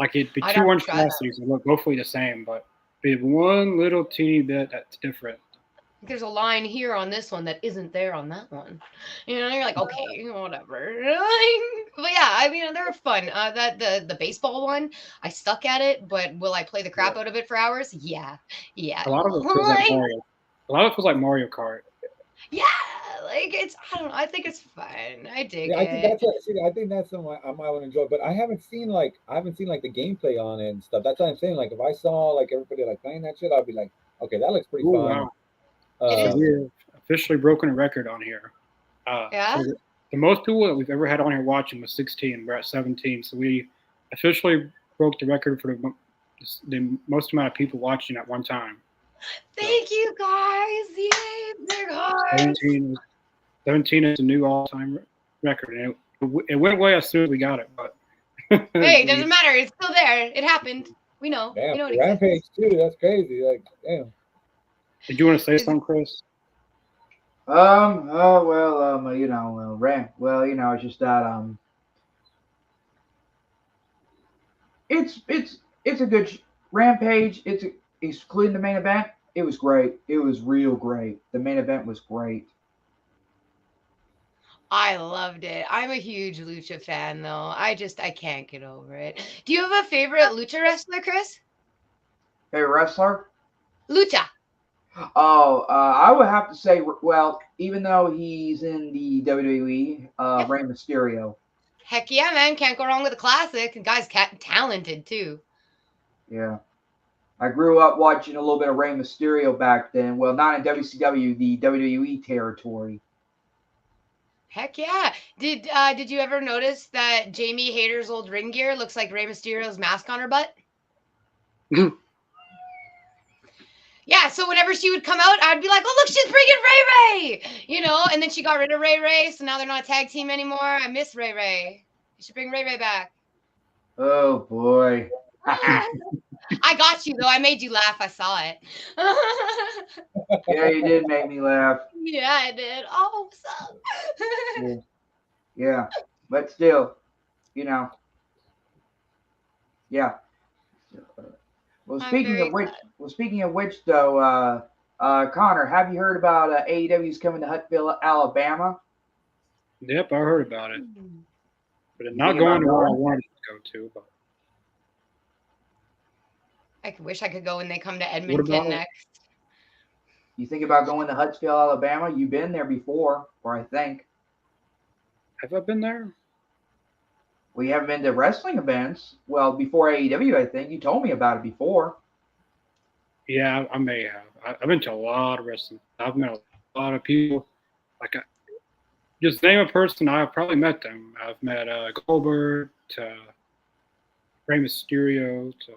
[SPEAKER 3] Like it'd be 2 monstrosities and look hopefully the same, but be one little teeny bit that's different.
[SPEAKER 5] There's a line here on this one that isn't there on that one. You know, you're like, okay, whatever. But yeah, I mean, they're fun. That the baseball one, I suck at it, but will I play the crap out of it for hours? Yeah.
[SPEAKER 3] A lot of it feels like Mario. A lot of it feels like Mario Kart.
[SPEAKER 5] Yeah, like I don't know. I think it's fun. I dig
[SPEAKER 4] Yeah,
[SPEAKER 5] it.
[SPEAKER 4] I think I think that's something I might want to enjoy, but I haven't seen like the gameplay on it and stuff. That's what I'm saying. Like if I saw like everybody like playing that shit, I'd be like, okay, that looks pretty
[SPEAKER 3] Ooh,
[SPEAKER 4] fun.
[SPEAKER 3] wow.
[SPEAKER 5] It is.
[SPEAKER 3] We've officially broken a record on here.
[SPEAKER 5] Yeah.
[SPEAKER 3] So the most people that we've ever had on here watching was 16. We're at 17, so we officially broke the record for the most amount of people watching at one time.
[SPEAKER 5] Thank you guys. Yay, big hearts.
[SPEAKER 3] 17 is a new all-time record, and it went away as soon as we got it. But
[SPEAKER 5] Hey, it doesn't matter. It's still there. It happened. We know.
[SPEAKER 4] Damn,
[SPEAKER 5] We know it
[SPEAKER 4] Rampage
[SPEAKER 5] exists.
[SPEAKER 4] too. That's crazy. Like, damn.
[SPEAKER 3] Did you want to say something, Chris?
[SPEAKER 2] It's just that it's a good Rampage. Excluding the main event, it was great. It was real great. The main event was great.
[SPEAKER 5] I loved it. I'm a huge Lucha fan, though. I can't get over it. Do you have a favorite Lucha wrestler, Chris?
[SPEAKER 2] Favorite wrestler?
[SPEAKER 5] Lucha.
[SPEAKER 2] Oh, I would have to say, well, even though he's in the WWE,
[SPEAKER 5] Yep.
[SPEAKER 2] Rey Mysterio.
[SPEAKER 5] Heck yeah, man. Can't go wrong with a classic. The guy's talented, too.
[SPEAKER 2] Yeah. I grew up watching a little bit of Rey Mysterio back then. Well, not in WCW, the WWE territory.
[SPEAKER 5] Heck yeah. Did you ever notice that Jamie Hayter's old ring gear looks like Rey Mysterio's mask on her butt? Yeah, so whenever she would come out, I'd be like, oh, look, she's bringing Ray Ray! You know, and then she got rid of Ray Ray, so now they're not a tag team anymore. I miss Ray Ray. You should bring Ray Ray back.
[SPEAKER 2] Oh, boy.
[SPEAKER 5] I got you, though. I made you laugh. I saw it.
[SPEAKER 2] Yeah, you did make me laugh.
[SPEAKER 5] Yeah, I did. Oh, what's up?
[SPEAKER 2] Yeah, but still, you know. Yeah. Well, speaking of which, though, Connor, have you heard about AEW's coming to Huntsville, Alabama?
[SPEAKER 3] Yep, I heard about it, but it's not
[SPEAKER 2] think
[SPEAKER 3] going
[SPEAKER 2] about
[SPEAKER 3] to where I
[SPEAKER 2] going?
[SPEAKER 3] wanted it to go to. But
[SPEAKER 5] I wish I could go when they come to
[SPEAKER 3] about
[SPEAKER 5] Edmonton
[SPEAKER 3] it?
[SPEAKER 5] next.
[SPEAKER 2] You think about going to Huntsville, Alabama? You've been there before, or I think.
[SPEAKER 3] have I been there?
[SPEAKER 2] Well, you haven't been to wrestling events. Well, before AEW, I think. You told me about it before.
[SPEAKER 3] Yeah, I may have. I've been to a lot of wrestling. I've met a lot of people. Like, just name a person, I've probably met them. I've met Goldberg, to Rey Mysterio, to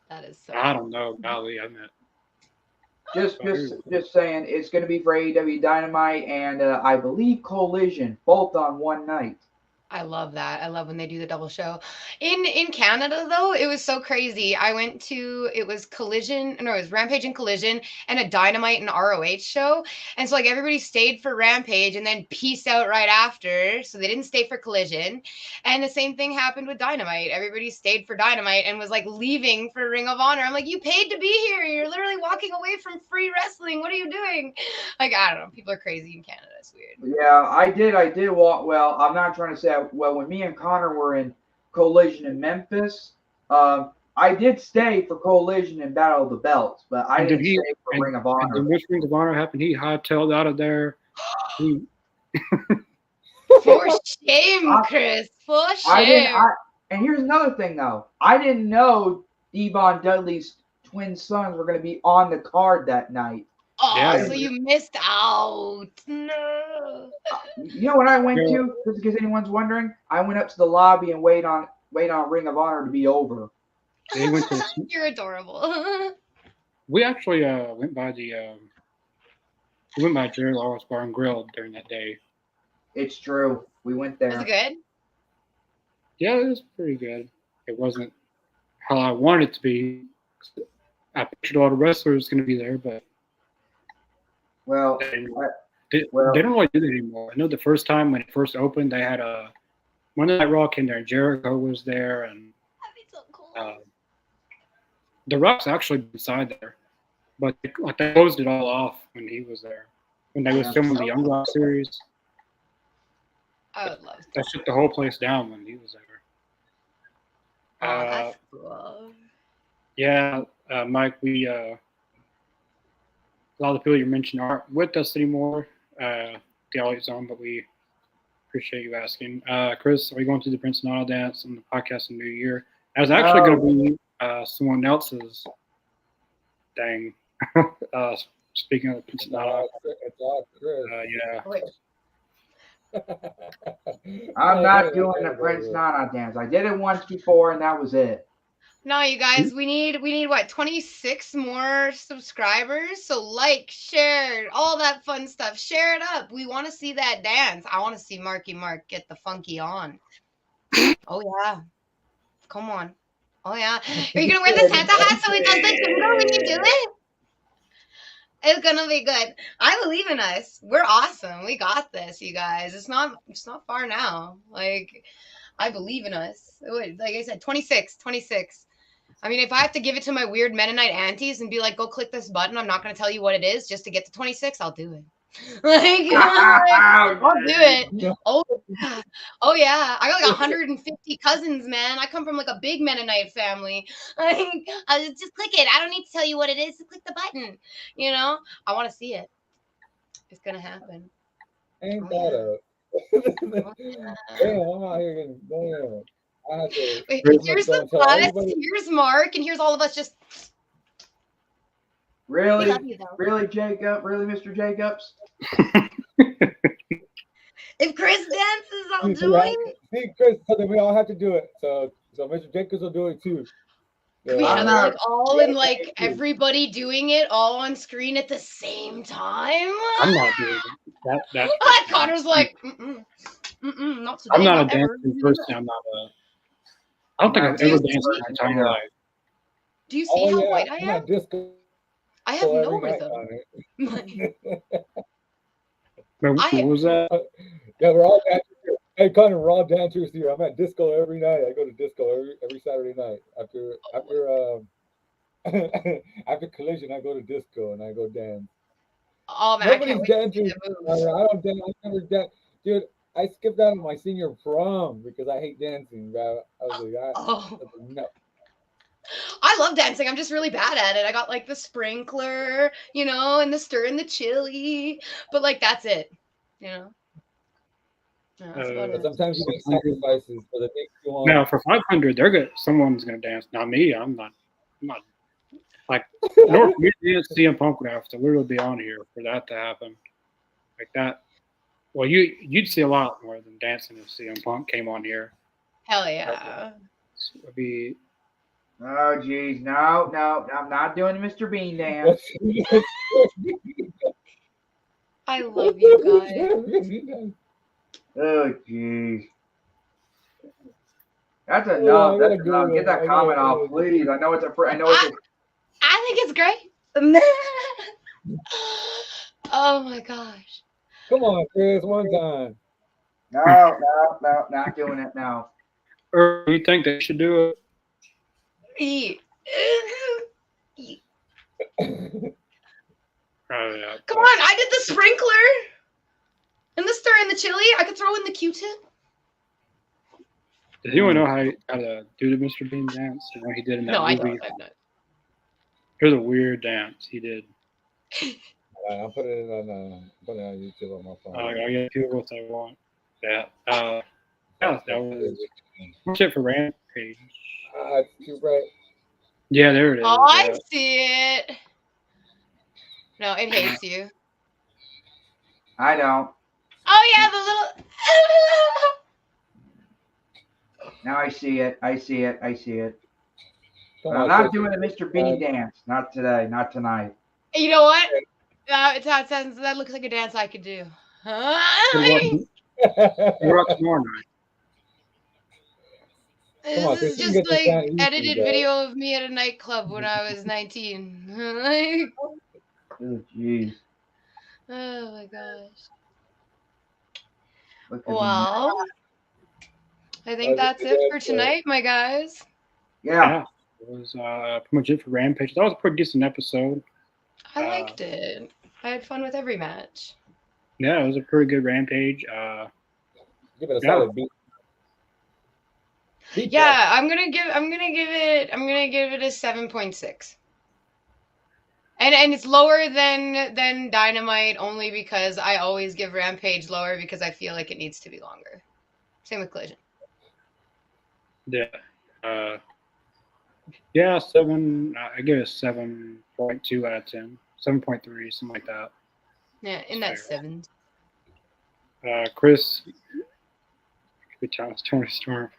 [SPEAKER 5] That is so
[SPEAKER 3] I don't know, golly, I met.
[SPEAKER 2] Just saying, it's going to be for AEW Dynamite and I believe Collision, both on one night.
[SPEAKER 5] I love that. I love when they do the double show. In Canada, though, it was so crazy. I went to, it was Rampage and Collision and a Dynamite and ROH show. And so like everybody stayed for Rampage and then peaced out right after. So they didn't stay for Collision. And the same thing happened with Dynamite. Everybody stayed for Dynamite and was like leaving for Ring of Honor. I'm like, you paid to be here. You're literally walking away from free wrestling. What are you doing? Like, I don't know. People are crazy in Canada. It's weird.
[SPEAKER 2] Yeah, I did walk. Well, I'm not trying to say, well, when me and Connor were in Collision in Memphis, I did stay for Collision and Battle of the Belts, but I didn't stay for Ring of Honor.
[SPEAKER 3] And which Ring of Honor happened? He hightailed out of there.
[SPEAKER 5] For shame, Chris. For shame.
[SPEAKER 2] And here's another thing, though. I didn't know Devon Dudley's twin sons were going to be on the card that night.
[SPEAKER 5] Oh,
[SPEAKER 3] Yeah.
[SPEAKER 5] so you missed out. No.
[SPEAKER 2] You know what I went to? Just in case anyone's wondering, I went up to the lobby and wait on Ring of Honor to be over.
[SPEAKER 3] They went to
[SPEAKER 5] You're adorable.
[SPEAKER 3] we actually went by Jerry Lawrence Bar and Grill during that day.
[SPEAKER 2] It's true. We went there.
[SPEAKER 5] Was it good?
[SPEAKER 3] Yeah, it was pretty good. It wasn't how I wanted it to be. I pictured all the wrestlers going to be there, but
[SPEAKER 2] Well,
[SPEAKER 3] they don't really do that anymore. I know the first time when it first opened, they had a Monday Night Raw came there, and Jericho was there, and
[SPEAKER 5] That'd be so cool.
[SPEAKER 3] The Rock's actually inside there. but like they closed it all off when he was there. When they was filming the Young Rock series,
[SPEAKER 5] I would love
[SPEAKER 3] they
[SPEAKER 5] to.
[SPEAKER 3] shut the whole place down when he was there.
[SPEAKER 5] Oh, that's cool.
[SPEAKER 3] Yeah, Mike, we a lot of the people you mentioned aren't with us anymore. The All Elite Zone, but we appreciate you asking. Chris, are we going to the Prince Nana dance on the podcast in the new year? That was actually going to be someone else's thing. Speaking of the Prince Nana,
[SPEAKER 4] It's all Chris.
[SPEAKER 3] yeah.
[SPEAKER 5] Wait,
[SPEAKER 2] I'm not doing the Prince Nana dance. I did it once before, and that was it.
[SPEAKER 5] no, you guys, we need what, 26 more subscribers. So like, share, all that fun stuff. Share it up. We want to see that dance. I want to see Marky Mark get the funky on. Oh yeah, come on. Oh yeah, are you gonna wear the Santa hat so he does the jingle when you do it? It's gonna be good. I believe in us. We're awesome. We got this, you guys. It's not far now. Like, I believe in us. Like I said, 26. I mean, if I have to give it to my weird Mennonite aunties and be like, go click this button, I'm not going to tell you what it is just to get to 26, I'll do it. I'll do it. Oh yeah. I got like 150 cousins, man. I come from like a big Mennonite family. Just click it. I don't need to tell you what it is. Just click the button. You know, I want to see it. It's going to happen.
[SPEAKER 4] Ain't that Damn, I'm out here getting damn. I have to.
[SPEAKER 5] Wait, here's the bus. Here's Mark, and here's all of us just.
[SPEAKER 2] Really?
[SPEAKER 5] We love you, though.
[SPEAKER 2] Really, Jacob? Really, Mr. Jacobs?
[SPEAKER 5] If Chris dances, I'll join.
[SPEAKER 4] See, Chris, so then we all have to do it. So Mr. Jacobs will do it too.
[SPEAKER 5] We have like all in like everybody doing it all on screen at the same time.
[SPEAKER 3] I'm not doing that.
[SPEAKER 5] Connor's like, not today.
[SPEAKER 3] I'm not a
[SPEAKER 5] ever.
[SPEAKER 3] dancing person. I don't think I've ever danced in my entire life.
[SPEAKER 5] Do you see how white I
[SPEAKER 4] I'm
[SPEAKER 5] am?
[SPEAKER 4] at disco
[SPEAKER 5] I have no
[SPEAKER 4] every night
[SPEAKER 5] rhythm.
[SPEAKER 4] on it.
[SPEAKER 3] What was that?
[SPEAKER 4] Yeah, we're all dancers here. Hey, Connor, we're all dancers here. I'm at disco every night. I go to disco every Saturday night. After Collision, I go to disco and I go dance.
[SPEAKER 5] Oh man,
[SPEAKER 4] Nobody's
[SPEAKER 5] I can't
[SPEAKER 4] dancing. I don't dance. I never dance. Dude, I skipped out on my senior prom because I hate dancing, bro. I was like, no.
[SPEAKER 5] I love dancing. I'm just really bad at it. I got like the sprinkler, you know, and the stir and the chili, but like that's it, you know. Yeah, that's about it.
[SPEAKER 4] Sometimes you make sacrifices for the things you want.
[SPEAKER 3] No, for 500, they're good. Someone's gonna dance. Not me. I'm not. Like, in order for me to dance, CM Punk would have to literally be on here for that to happen. Like that. Well, you'd see a lot more than dancing if CM Punk came on here.
[SPEAKER 5] Hell yeah.
[SPEAKER 3] It would be.
[SPEAKER 2] Oh, geez. No. I'm not doing the Mr. Bean dance.
[SPEAKER 5] I love you guys.
[SPEAKER 2] Oh, geez. That's enough. That's enough. Get that comment off, please. I know it's a.
[SPEAKER 5] I think it's great. Oh my gosh.
[SPEAKER 4] Come on, Chris, one time.
[SPEAKER 2] No, not doing it now.
[SPEAKER 3] Or you think they should do it? Oh, yeah.
[SPEAKER 5] Come on, I did the sprinkler and the stir and the chili. I could throw in the Q-tip.
[SPEAKER 3] Does anyone know how to do the Mr. Bean dance? You know, he did in that movie.
[SPEAKER 5] I don't. I'm not.
[SPEAKER 3] Here's a weird dance he did.
[SPEAKER 4] I'll put it on YouTube on my phone.
[SPEAKER 3] I get people what they want. Yeah. That was much it for Rampage.
[SPEAKER 4] Too bright.
[SPEAKER 3] Yeah, there it is.
[SPEAKER 5] Oh, I see it. No, it hates you.
[SPEAKER 2] I don't.
[SPEAKER 5] Oh yeah, the little.
[SPEAKER 2] Now I see it. But I'm not doing the Mr. Bean dance. Not today. Not tonight.
[SPEAKER 5] You know what? That looks like a dance I could do.
[SPEAKER 3] We're up tomorrow night.
[SPEAKER 5] This is just like edited video of me at a nightclub when I was 19.
[SPEAKER 2] Oh, jeez.
[SPEAKER 5] Oh my gosh.
[SPEAKER 2] Look at
[SPEAKER 5] Well, I think that's it for tonight, my guys.
[SPEAKER 2] Yeah.
[SPEAKER 3] It was pretty much it for Rampage. That was a pretty decent episode.
[SPEAKER 5] I liked it. I had fun with every match.
[SPEAKER 3] Yeah, it was a pretty good Rampage.
[SPEAKER 4] Give it a solid B.
[SPEAKER 5] Yeah, I'm gonna give it a 7.6. And it's lower than Dynamite only because I always give Rampage lower because I feel like it needs to be longer. Same with Collision.
[SPEAKER 3] Yeah. Yeah, 7. I give it a 7.2 out of 10. 7.3, something like that.
[SPEAKER 5] Yeah, in that 7.
[SPEAKER 3] Chris, good chance Tony Storm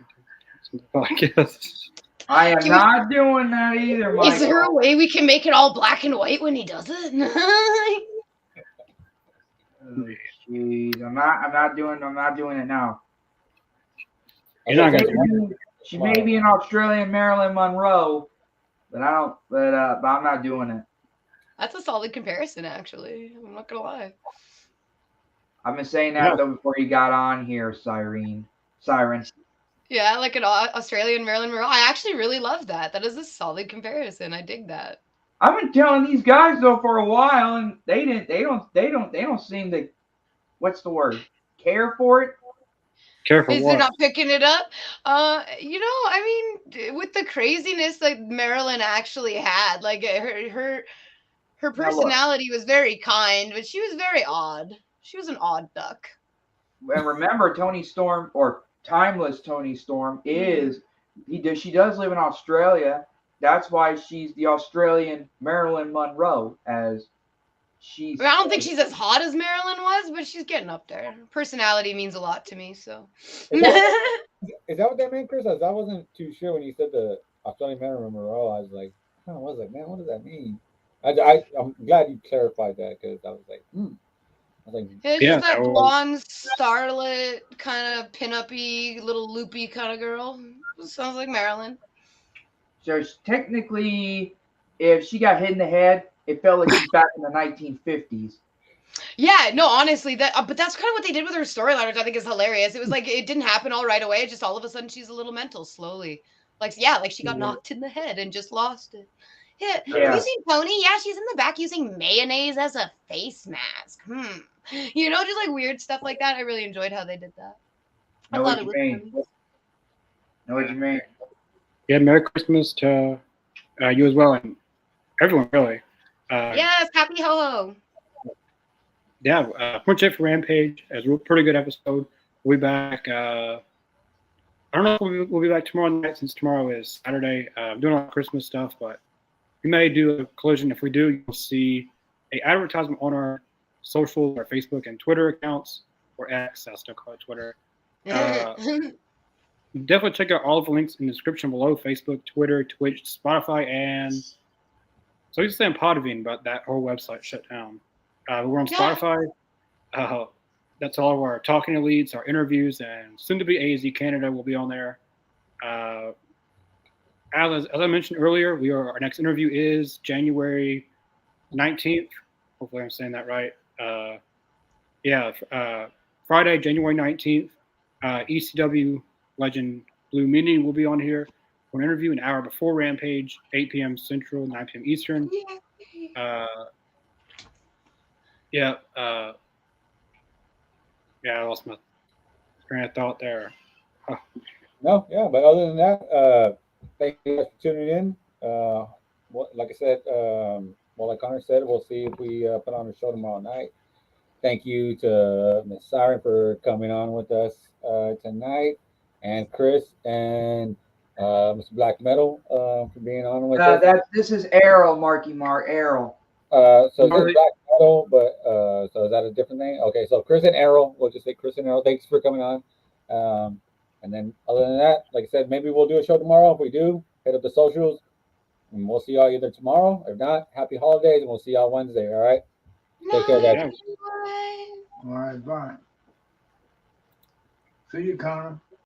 [SPEAKER 3] for the podcast.
[SPEAKER 2] I am not doing that either, Michael.
[SPEAKER 5] Is there a way we can make it all black and white when he does it?
[SPEAKER 2] Jeez, I'm not doing it now.
[SPEAKER 3] You're not gonna
[SPEAKER 2] She may be an Australian Marilyn Monroe, but I'm not doing it.
[SPEAKER 5] That's a solid comparison, actually. I'm not gonna lie.
[SPEAKER 2] I've been saying that though before you got on here, Siren.
[SPEAKER 5] Yeah, like an Australian Marilyn Monroe. I actually really love that. That is a solid comparison. I dig that.
[SPEAKER 2] I've been telling these guys though for a while, and they don't seem to, what's the word, care for it.
[SPEAKER 3] Careful.
[SPEAKER 5] Is they're not picking it up? I mean, with the craziness like Marilyn actually had, like her personality was very kind, but she was very odd. She was an odd duck.
[SPEAKER 2] And remember, Tony Storm, or Timeless Tony Storm, she does live in Australia. That's why she's the Australian Marilyn Monroe, as she's.
[SPEAKER 5] I don't think she's as hot as Marilyn was, but she's getting up there. Personality means a lot to me, so.
[SPEAKER 4] Is that what that meant, Chris? I wasn't too sure when you said the Australian Marilyn Monroe. I was like, I was like, man, what does that mean? I'm glad you clarified that because I was like,
[SPEAKER 5] It's just that blonde, starlet, kind of pin-up-y, little loopy kind of girl. Sounds like Marilyn.
[SPEAKER 2] So technically, if she got hit in the head, it felt like she's back in the 1950s.
[SPEAKER 5] Yeah, no, honestly, but that's kind of what they did with her storyline, which I think is hilarious. It was like it didn't happen all right away. Just all of a sudden, she's a little mental slowly. Like she got knocked in the head and just lost it. Yeah. Have you seen Tony? Yeah, she's in the back using mayonnaise as a face mask. Just like weird stuff like that. I really enjoyed how they did that.
[SPEAKER 2] Know what you mean.
[SPEAKER 3] Yeah, Merry Christmas to you as well, and everyone, really.
[SPEAKER 5] Yes, happy ho-ho.
[SPEAKER 3] Yeah, much it for Rampage. It was a pretty good episode. We'll be back. I don't know if we'll be back tomorrow night, since tomorrow is Saturday. I'm doing all Christmas stuff, but we may do a collision. If we do, you'll see an advertisement on our social, our Facebook and Twitter accounts, or X, I still call it Twitter. Definitely check out all of the links in the description below: Facebook, Twitter, Twitch, Spotify, and so you saying Podbean, but that whole website shut down. We're on Spotify. That's all of our Talking Elites, our interviews, and soon to be AZ Canada will be on there. As I mentioned earlier, our next interview is January 19th. Hopefully I'm saying that right. Friday, January 19th. ECW legend Blue Meaning will be on here for an interview an hour before Rampage, 8 p.m. Central, 9 p.m. Eastern. I lost my train of thought there.
[SPEAKER 4] No, but other than that, thank you for tuning in. Like I said, like Connor said, we'll see if we put on a show tomorrow night. Thank you to Ms. Siren for coming on with us tonight, and Chris and Mr. Black Metal for being on with us.
[SPEAKER 2] This is Errol, Marky Mark, Errol.
[SPEAKER 4] So this is Black Metal, but so is that a different thing? Okay, so Chris and Errol, we'll just say Chris and Errol. Thanks for coming on. And then other than that, like I said, maybe we'll do a show tomorrow. If we do, hit up the socials, and we'll see y'all either tomorrow. If not, happy holidays, and we'll see y'all Wednesday. All right. Take care, guys.
[SPEAKER 6] All right, bye. See you, Connor.